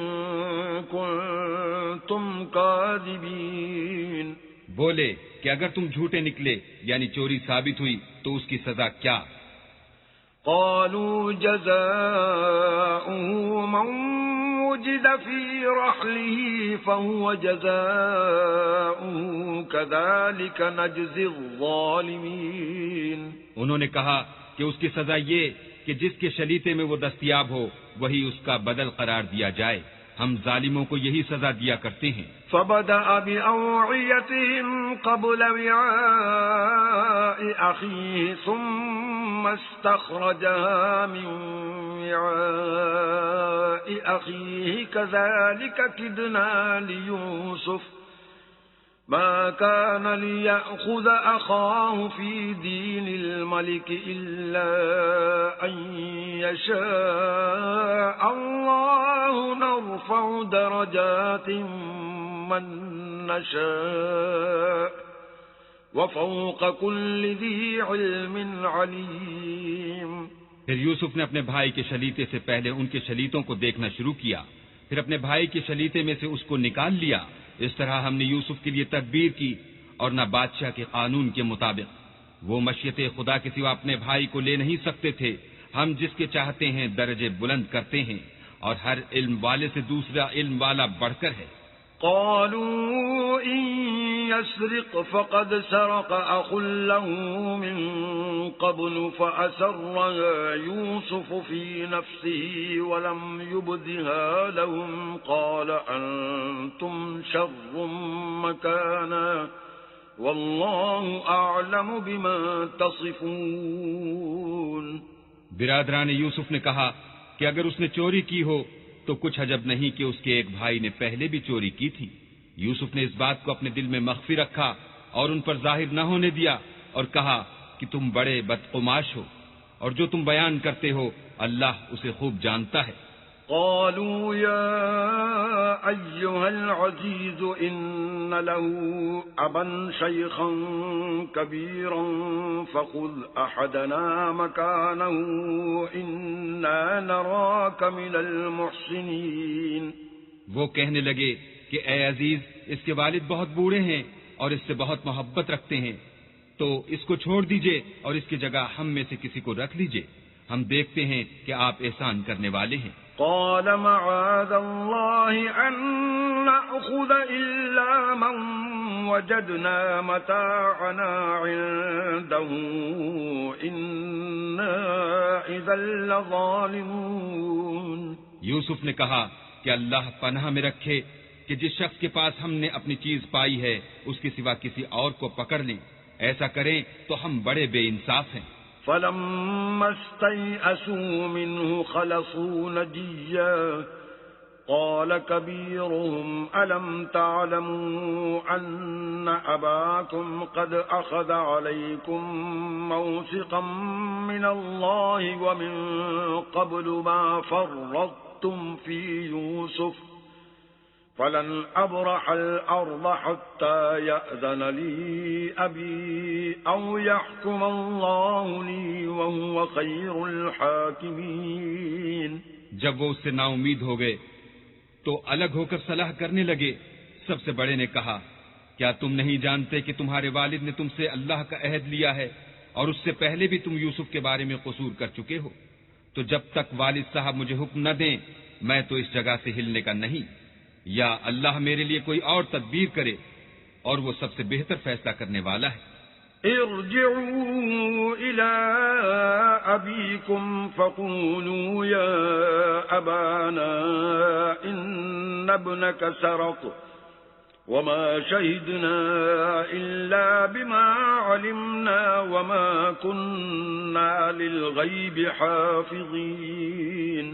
كنتم كنتم كاذبين بولے کہ اگر تم جھوٹے نکلے یعنی چوری ثابت ہوئی تو اس کی سزا کیا؟ قالوا جزاؤه من وجد في رحله فهو جزاؤه كذلك نجزي الظالمين انہوں نے کہا کہ اس کی سزا یہ کہ جس کے شلیتے میں وہ دستیاب ہو وہی اس کا بدل قرار دیا جائے، ہم ظالموں کو یہی سزا دیا کرتے ہیں۔ فبدأ بأوعيتهم قبل وعاء أخيه ثم استخرجها من وعاء أخيه كذلك كدنا ليوسف ما كان ليأخذ أخاه في دين الملك إلا أن يشاء الله نرفع درجات من نشاء وفوق كل ذي علم عليم۔ پھر یوسف نے اپنے بھائی کے شلیتے سے پہلے ان کے شلیتوں کو دیکھنا شروع کیا، پھر اپنے بھائی کے شلیتے میں سے اس کو نکال لیا۔ اس طرح ہم نے یوسف کے لیے تدبیر کی اور نہ بادشاہ کے قانون کے مطابق، وہ مشیت خدا کے سوا اپنے بھائی کو لے نہیں سکتے تھے۔ ہم جس کے چاہتے ہیں درجے بلند کرتے ہیں اور ہر علم والے سے دوسرا علم والا بڑھ کر ہے۔ قالوا إن يسرق فقد سرق أخ له من قبل فأسرها يوسف في نفسه ولم يبدها لهم قال أنتم شر مكانا والله أعلم بما تصفون۔ برادران یوسف نے کہا کہ اگر اس نے چوری کی ہو تو کچھ عجب نہیں کہ اس کے ایک بھائی نے پہلے بھی چوری کی تھی۔ یوسف نے اس بات کو اپنے دل میں مخفی رکھا اور ان پر ظاہر نہ ہونے دیا اور کہا کہ تم بڑے بدقماش ہو اور جو تم بیان کرتے ہو اللہ اسے خوب جانتا ہے۔ قالوا يا أيها العزيز إن له أبا شيخا كبيرا فخذ أحدنا مكانه إنا نراك من المحسنين۔ وہ کہنے لگے کہ اے عزیز اس کے والد بہت بوڑھے ہیں اور اس سے بہت محبت رکھتے ہیں، تو اس کو چھوڑ دیجئے اور اس کی جگہ ہم میں سے کسی کو رکھ لیجئے، ہم دیکھتے ہیں کہ آپ احسان کرنے والے ہیں۔ قال معاذ الله أن نأخذ إلا من وجدنا متاعنا عنده إنا إذا لظالمون۔ یوسف نے کہا کہ اللہ پناہ میں رکھے کہ جس شخص کے پاس ہم نے اپنی چیز پائی ہے اس کے سوا کسی اور کو پکڑ لیں، ایسا کریں تو ہم بڑے بے انصاف ہیں۔ فلما استيئسوا منه خلصوا نجيا قال كبيرهم ألم تعلموا أن أباكم قد أخذ عليكم موثقا من الله ومن قبل ما فرطتم في يوسف فلن أبرح الأرض حتى يأذن لي أبي أو يحكم الله لي وهو خير الحاكمين۔ جب وہ اس سے نا امید ہو گئے تو الگ ہو کر صلاح کرنے لگے۔ سب سے بڑے نے کہا کیا تم نہیں جانتے کہ تمہارے والد نے تم سے اللہ کا عہد لیا ہے اور اس سے پہلے بھی تم یوسف کے بارے میں قصور کر چکے ہو، تو جب تک والد صاحب مجھے حکم نہ دیں میں تو اس جگہ سے ہلنے کا نہیں، یا اللہ میرے لیے کوئی اور تدبیر کرے اور وہ سب سے بہتر فیصلہ کرنے والا ہے۔ ارجعوا إلى أبيكم فقولوا يا أبانا إن ابنك سرق وما شهدنا إلا بما علمنا وما كنا للغيب حافظين۔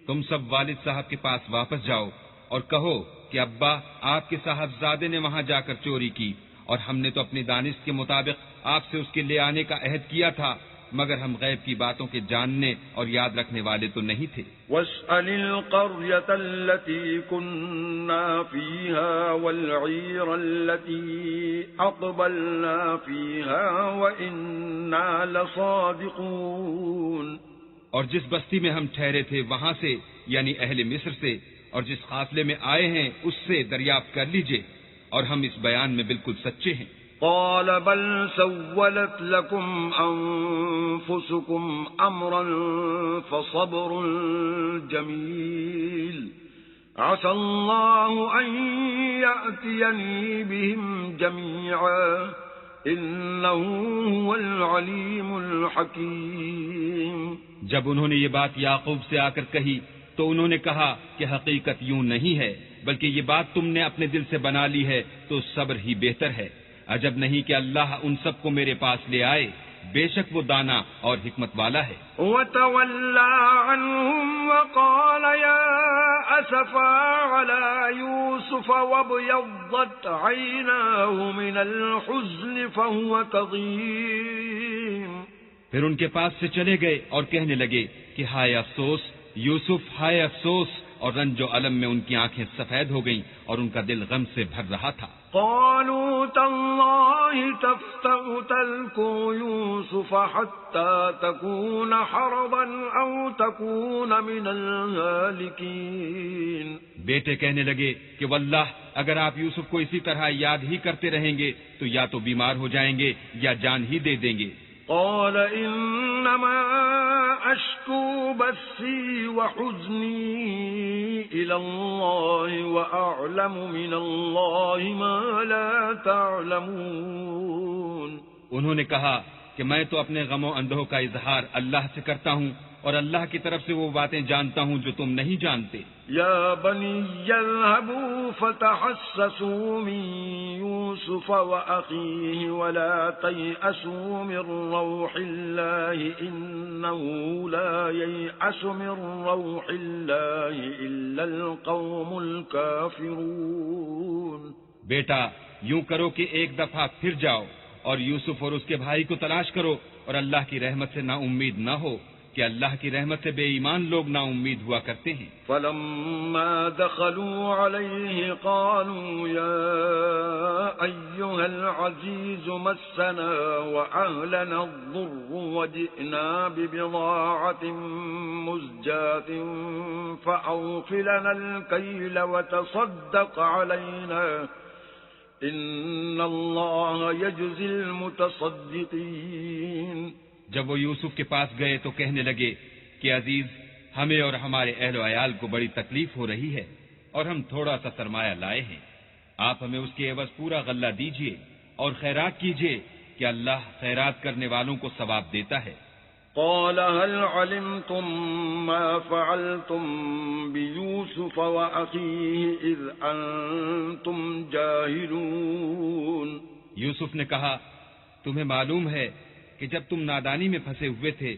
تم سب والد صاحب کے پاس واپس جاؤ اور کہو کہ ابا آپ کے صاحبزادے نے وہاں جا کر چوری کی اور ہم نے تو اپنی دانش کے مطابق آپ سے اس کے لے آنے کا عہد کیا تھا، مگر ہم غیب کی باتوں کے جاننے اور یاد رکھنے والے تو نہیں تھے۔ واسأل القرية التي كنا فيها والعير التي أقبلنا فيها وإنا لصادقون۔ اور جس بستی میں ہم ٹھہرے تھے وہاں سے یعنی اہل مصر سے، اور جس قافلے میں آئے ہیں اس سے دریافت کر لیجئے، اور ہم اس بیان میں بالکل سچے ہیں۔ قال بل سولت لكم أنفسكم أمرا فصبر جميل عسى الله أن يأتيني بهم جميعا إنه هو العليم الحكيم۔ جب انہوں نے یہ بات یعقوب سے آ کر کہی تو انہوں نے کہا کہ حقیقت یوں نہیں ہے، بلکہ یہ بات تم نے اپنے دل سے بنا لی ہے تو صبر ہی بہتر ہے۔ عجب نہیں کہ اللہ ان سب کو میرے پاس لے آئے، بے شک وہ دانا اور حکمت والا ہے۔ وَتَوَلَّى عَنْهُمْ وَقَالَ يَا أَسَفَا عَلَى يُوسُفَ وَابْيَضَّتْ عَيْنَاهُ مِنَ الْحُزْنِ فَهُوَ كَظِيمٌ۔ پھر ان کے پاس سے چلے گئے اور کہنے لگے کہ ہائے افسوس یوسف، ہائے افسوس، اور رنج و الم میں ان کی آنکھیں سفید ہو گئیں اور ان کا دل غم سے بھر رہا تھا۔ قالوا تالله تفتأ تذكر يوسف حتى تكون حرضا أو تكون من الهالكين۔ بیٹے کہنے لگے کہ واللہ اگر آپ یوسف کو اسی طرح یاد ہی کرتے رہیں گے تو یا تو بیمار ہو جائیں گے یا جان ہی دے دیں گے۔ قال انما اشكو بثي وحزني الى الله واعلم من الله ما لا تعلمون۔ انہوں نے کہا کہ میں تو اپنے غم و اندوہ کا اظہار اللہ سے کرتا ہوں اور اللہ کی طرف سے وہ باتیں جانتا ہوں جو تم نہیں جانتے۔ یا بنی اذهبوا فتحسسوا من يوسف وأخيه ولا تيأسوا من روح الله إنه لا ييأس من روح الله إلا القوم الكافرون۔ بیٹا یوں کرو کہ ایک دفعہ پھر جاؤ اور یوسف اور اس کے بھائی کو تلاش کرو اور اللہ کی رحمت سے نا امید نہ ہو کہ اللہ کی رحمت سے بے ایمان لوگ نا امید ہوا کرتے ہیں۔ فلما دخلوا عليه قالوا يا أيها العزيز مسنا وأهلنا الضر وجئنا ببضاعة مزجاة فأوف لنا الكيل وتصدق علينا إن الله يجزي المتصدقين۔ جب وہ یوسف کے پاس گئے تو کہنے لگے کہ عزیز ہمیں اور ہمارے اہل و عیال کو بڑی تکلیف ہو رہی ہے اور ہم تھوڑا سا سرمایہ لائے ہیں، آپ ہمیں اس کے عوض پورا غلہ دیجئے اور خیرات کیجئے کہ اللہ خیرات کرنے والوں کو ثواب دیتا ہے۔ قال هل علمتم ما فعلتم بيوسف وأخيه إذ أنتم جاهلون۔ یوسف نے کہا تمہیں معلوم ہے کہ جب تم نادانی میں پھنسے ہوئے تھے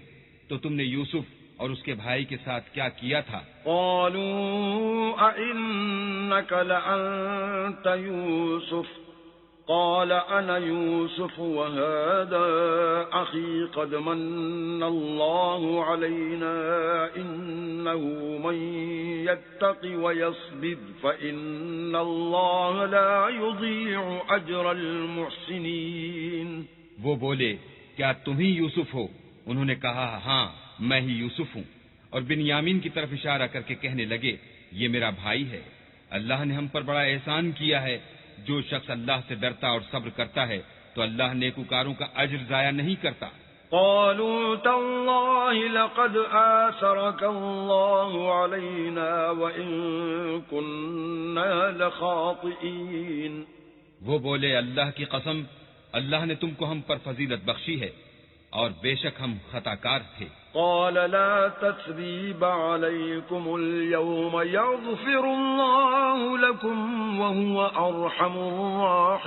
تو تم نے یوسف اور اس کے بھائی کے ساتھ کیا کیا تھا؟ قالوا أئنك لأنت يوسف قال أنا يوسف وهذا أخي قد من الله علينا إنه من يتق ويصبر فإن الله لا يضيع أجر المحسنين۔ وہ بولے کیا تم ہی یوسف ہو؟ انہوں نے کہا ہاں میں ہی یوسف ہوں، اور بنیامین کی طرف اشارہ کر کے کہنے لگے یہ میرا بھائی ہے، اللہ نے ہم پر بڑا احسان کیا ہے، جو شخص اللہ سے ڈرتا اور صبر کرتا ہے تو اللہ نیکوکاروں کا اجر ضائع نہیں کرتا۔ قالوا تالله لقد آثرك الله علينا وإن كنا لخاطئين۔ وہ بولے اللہ کی قسم اللہ نے تم کو ہم پر فضیلت بخشی ہے اور بے شک ہم خطا کار تھے۔ قال لا تثريب عليكم اليوم يغفر الله لكم وهو أرحم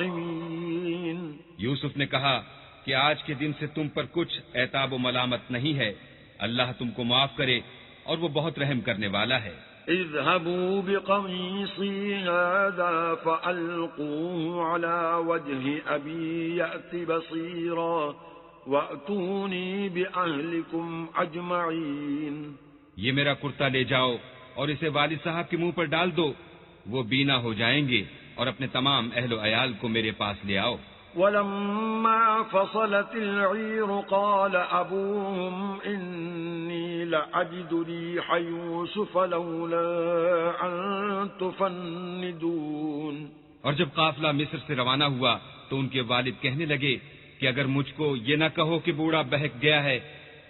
الراحمين۔ یوسف نے کہا کہ آج کے دن سے تم پر کچھ عتاب و ملامت نہیں ہے، اللہ تم کو معاف کرے اور وہ بہت رحم کرنے والا ہے۔ اذهبوا بقميصي هذا فألقوه على وجه أبي يأت بصيرا وأتوني بأهلكم أجمعين۔ یہ میرا کرتا لے جاؤ اور اسے والد صاحب کے منہ پر ڈال دو، وہ بینا ہو جائیں گے، اور اپنے تمام اہل و عیال کو میرے پاس لے آؤ۔ ولما فصلت العير قال أبوهم إني لأجد ريح يوسف لولا أن تفندون. اور جب قافلہ مصر سے روانہ ہوا تو ان کے والد کہنے لگے کہ اگر مجھ کو یہ نہ کہو کہ بوڑھا بہک گیا ہے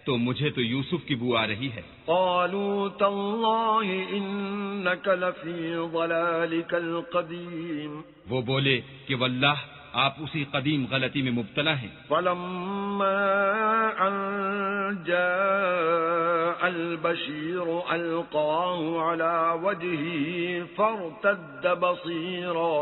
تو مجھے تو یوسف کی بو آ رہی ہے. قالوا تالله إنك لفي ضلالك القديم. وہ بولے کہ واللہ آپ اسی قدیم غلطی میں مبتلا ہیں. فلما أن جاء البشير ألقاه على وجهه فارتد بصيرا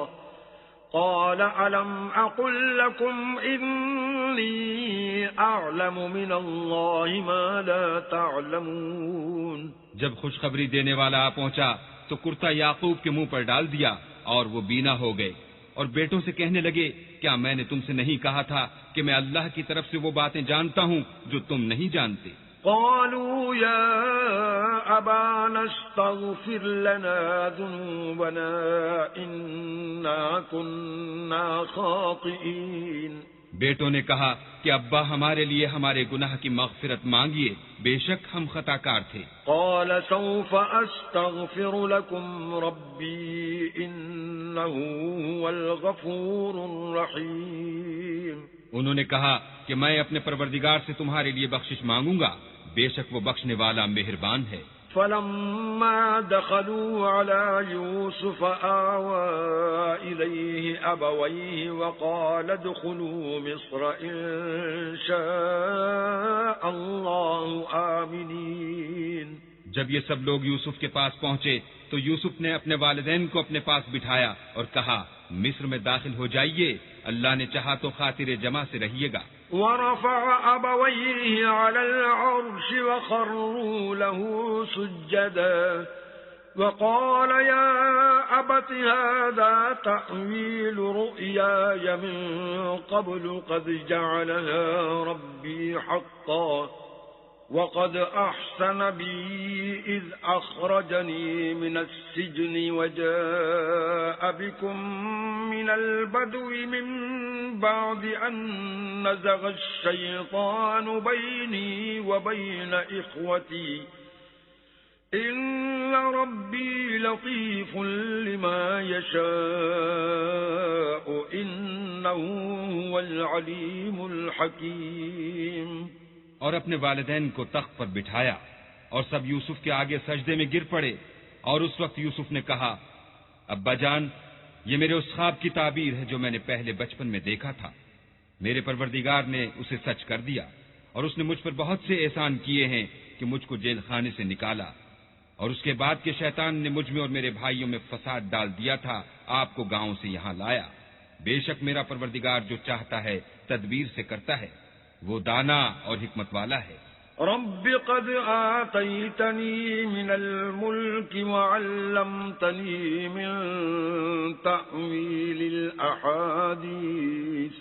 قال ألم أقل لكم إني أعلم من الله ما لا تعلمون. جب خوشخبری دینے والا آ پہنچا تو کرتا یعقوب کے منہ پر ڈال دیا اور وہ بینا ہو گئے اور بیٹوں سے کہنے لگے کیا میں نے تم سے نہیں کہا تھا کہ میں اللہ کی طرف سے وہ باتیں جانتا ہوں جو تم نہیں جانتے. قالوا يا أبانا استغفر لنا ذنوبنا إنا كنا خاطئين. بیٹوں نے کہا کہ ابا ہمارے لیے ہمارے گناہ کی مغفرت مانگیے، بے شک ہم خطا کار تھے. قال سوف أستغفر لكم ربي إنه هو الغفور الرحيم. انہوں نے کہا کہ میں اپنے پروردگار سے تمہارے لیے بخشش مانگوں گا، بے شک وہ بخشنے والا مہربان ہے. فلما دخلوا على يوسف آوى إليه أبويه وقال ادخلوا مصر إن شاء الله آمنين. جب یہ سب لوگ یوسف کے پاس پہنچے تو یوسف نے اپنے والدین کو اپنے پاس بٹھایا اور کہا مصر میں داخل ہو جائیے، اللہ نے چاہا تو خاطر جمع سے رہیے گا. ورفع أبويه على العرش وخروا له سجدا وقال يا أبت هذا تأويل رؤياي من قبل قد جعلها ربي حقا وقد أحسن بي إذ أخرجني من السجن وجاء بكم من البدو من بعد أن نزغ الشيطان بيني وبين إخوتي إن ربي لطيف لما يشاء إنه هو العليم الحكيم. اور اپنے والدین کو تخت پر بٹھایا اور سب یوسف کے آگے سجدے میں گر پڑے. اور اس وقت یوسف نے کہا ابا جان، یہ میرے اس خواب کی تعبیر ہے جو میں نے پہلے بچپن میں دیکھا تھا. میرے پروردگار نے اسے سچ کر دیا اور اس نے مجھ پر بہت سے احسان کیے ہیں کہ مجھ کو جیل خانے سے نکالا اور اس کے بعد کہ شیطان نے مجھ میں اور میرے بھائیوں میں فساد ڈال دیا تھا آپ کو گاؤں سے یہاں لایا. بے شک میرا پروردگار جو چاہتا ہے تدبیر سے کرتا ہے، وہ دانا اور حکمت والا ہے. رب قد آتيتني من الملك وعلمتني من تأويل الأحاديث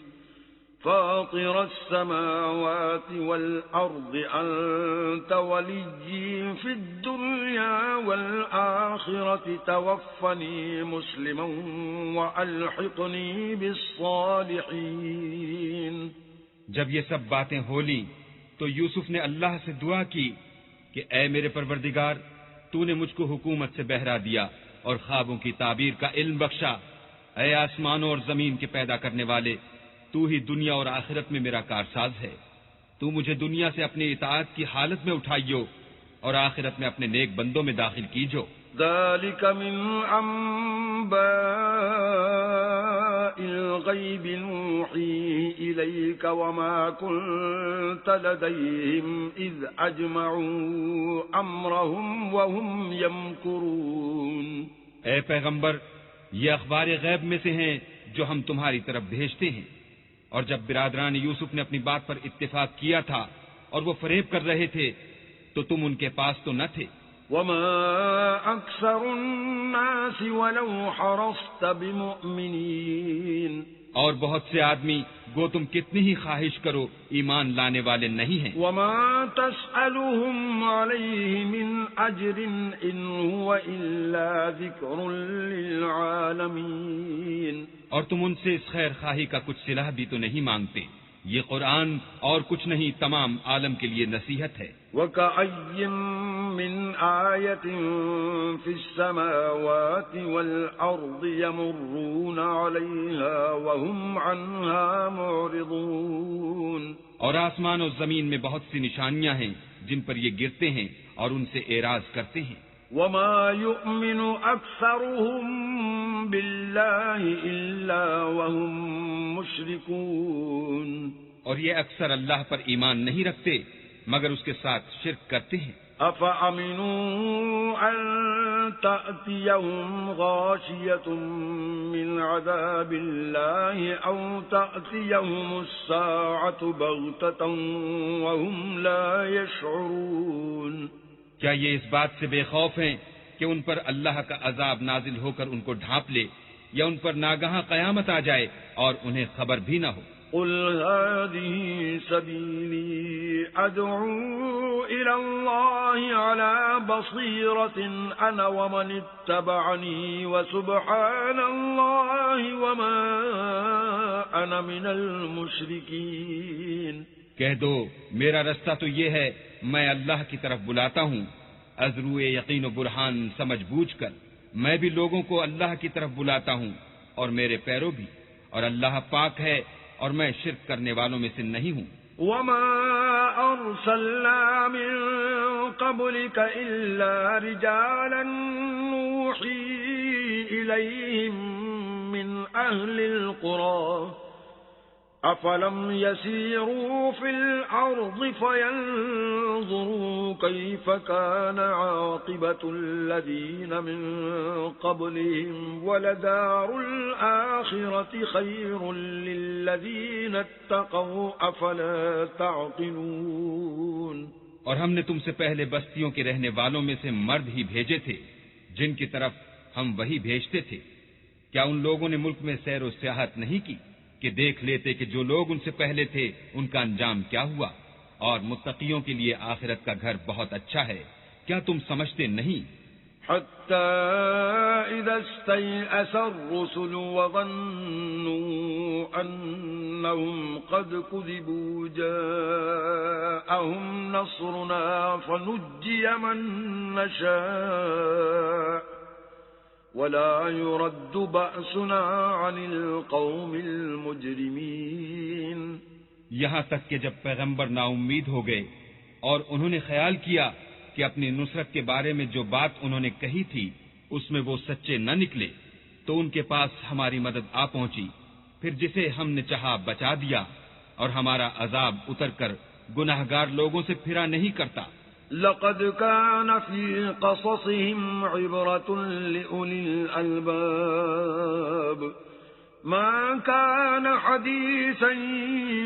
فاطر السماوات والأرض أنت وليي في الدنيا والآخرة توفني مسلما وألحقني بالصالحين. جب یہ سب باتیں ہو لیں تو یوسف نے اللہ سے دعا کی کہ اے میرے پروردگار، تو نے مجھ کو حکومت سے بہرا دیا اور خوابوں کی تعبیر کا علم بخشا. اے آسمانوں اور زمین کے پیدا کرنے والے، تو ہی دنیا اور آخرت میں میرا کارساز ہے. تو مجھے دنیا سے اپنی اطاعت کی حالت میں اٹھائیو اور آخرت میں اپنے نیک بندوں میں داخل کیجو. ذلك من أنباء الغيب نوحيه إليك وما كنت لديهم إذ أجمعوا أمرهم وهم يمكرون. اے پیغمبر، یہ اخبار غیب میں سے ہیں جو ہم تمہاری طرف بھیجتے ہیں. اور جب برادران یوسف نے اپنی بات پر اتفاق کیا تھا اور وہ فریب کر رہے تھے تو تم ان کے پاس تو نہ تھے. وما أكثر الناس ولو حرصت بمؤمنين. اور بہت سے آدمی گو تم کتنی ہی خواہش کرو ایمان لانے والے نہیں ہیں. وما تسألهم عليه من أجر إن هو إلا ذكر للعالمين. اور تم ان سے اس خیر خواہی کا کچھ صلہ بھی تو نہیں مانگتے، یہ قرآن اور کچھ نہیں تمام عالم کے لیے نصیحت ہے۔ وَكَأَيٍّ مِّنْ آيَةٍ فِي السَّمَاوَاتِ وَالْأَرْضِ يَمُرُّونَ عَلَيْهَا وَهُمْ عَنْهَا مُعْرِضُونَ، اور آسمان و زمین میں بہت سی نشانیاں ہیں جن پر یہ گرتے ہیں اور ان سے اعراض کرتے ہیں۔ وَمَا يُؤْمِنُ أَكْثَرُهُم بِاللَّهِ إِلَّا وَهُم مُشْرِكُونَ، اور یہ اکثر اللہ پر ایمان نہیں رکھتے مگر اس کے ساتھ شرک کرتے ہیں۔ أَفَأَمِنُوا أَن تَأْتِيَهُمْ غَاشِيَةٌ مِّنْ عَذَابِ اللَّهِ أَوْ تَأْتِيَهُمُ السَّاعَةُ بَغْتَةً وَهُمْ لَا يَشْعُرُونَ، کیا یہ اس بات سے بے خوف ہیں کہ ان پر اللہ کا عذاب نازل ہو کر ان کو ڈھانپ لے، یا ان پر ناگہاں قیامت آ جائے اور انہیں خبر بھی نہ ہو؟ قُلْ هَٰذِهِ سَبِيلِي أَدْعُو إِلَى اللَّهِ عَلَىٰ بَصِيرَةٍ أَنَا وَمَنِ اتَّبَعَنِي وَسُبْحَانَ اللَّهِ وَمَا أَنَا مِنَ الْمُشْرِكِينَ۔ کہہ دو میرا رستہ تو یہ ہے، میں اللہ کی طرف بلاتا ہوں از روئے یقین و برہان سمجھ بوجھ کر، میں بھی لوگوں کو اللہ کی طرف بلاتا ہوں اور میرے پیرو بھی، اور اللہ پاک ہے اور میں شرک کرنے والوں میں سے نہیں ہوں۔ وَمَا أَرْسَلْنَا مِن قَبْلِكَ إِلَّا رِجَالًا نُّوحِي إِلَيْهِم مِّنْ أَهْلِ الْقُرَىٰ أَفَلَمْ يَسِيرُوا فِي الْأَرْضِ فَيَنظُرُوا كَيْفَ كَانَ عَاقِبَةُ الَّذِينَ مِن قَبْلِهِمْ وَلَدَارُ الْآخِرَةِ خَيْرٌ لِّلَّذِينَ اتَّقَوْا أَفَلَا تَعْقِلُونَ۔ اور ہم نے تم سے پہلے بستیوں کے رہنے والوں میں سے مرد ہی بھیجے تھے جن کی طرف ہم وہی بھیجتے تھے، کیا ان لوگوں نے ملک میں سیر و سیاحت نہیں کی کہ دیکھ لیتے کہ جو لوگ ان سے پہلے تھے ان کا انجام کیا ہوا، اور متقیوں کے لیے آخرت کا گھر بہت اچھا ہے، کیا تم سمجھتے نہیں؟ حتى إذا استيأس الرسل وظنوا أنهم قد كذبوا جاءهم نصرنا فنجي من نشاء ولا يرد بأسنا عن القوم المجرمين۔ یہاں تک کہ جب پیغمبر نا امید ہو گئے اور انہوں نے خیال کیا کہ اپنی نصرت کے بارے میں جو بات انہوں نے کہی تھی اس میں وہ سچے نہ نکلے، تو ان کے پاس ہماری مدد آ پہنچی، پھر جسے ہم نے چاہا بچا دیا، اور ہمارا عذاب اتر کر گناہگار لوگوں سے پھرا نہیں کرتا۔ لقد كان في قصصهم عبرة لأولي الألباب ما كان حديثا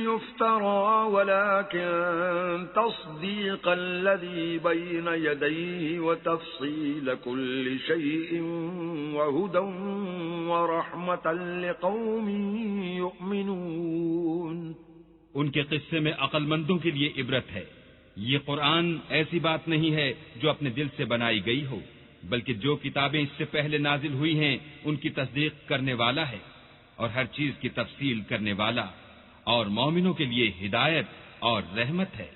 يفترى ولكن تصديق الذي بين يديه وتفصيل كل شيء وهدى ورحمة لقوم يؤمنون۔ ان کے قصے میں عقل مندوں کے لیے عبرت ہے۔ یہ قرآن ایسی بات نہیں ہے جو اپنے دل سے بنائی گئی ہو، بلکہ جو کتابیں اس سے پہلے نازل ہوئی ہیں ان کی تصدیق کرنے والا ہے، اور ہر چیز کی تفصیل کرنے والا، اور مومنوں کے لیے ہدایت اور رحمت ہے۔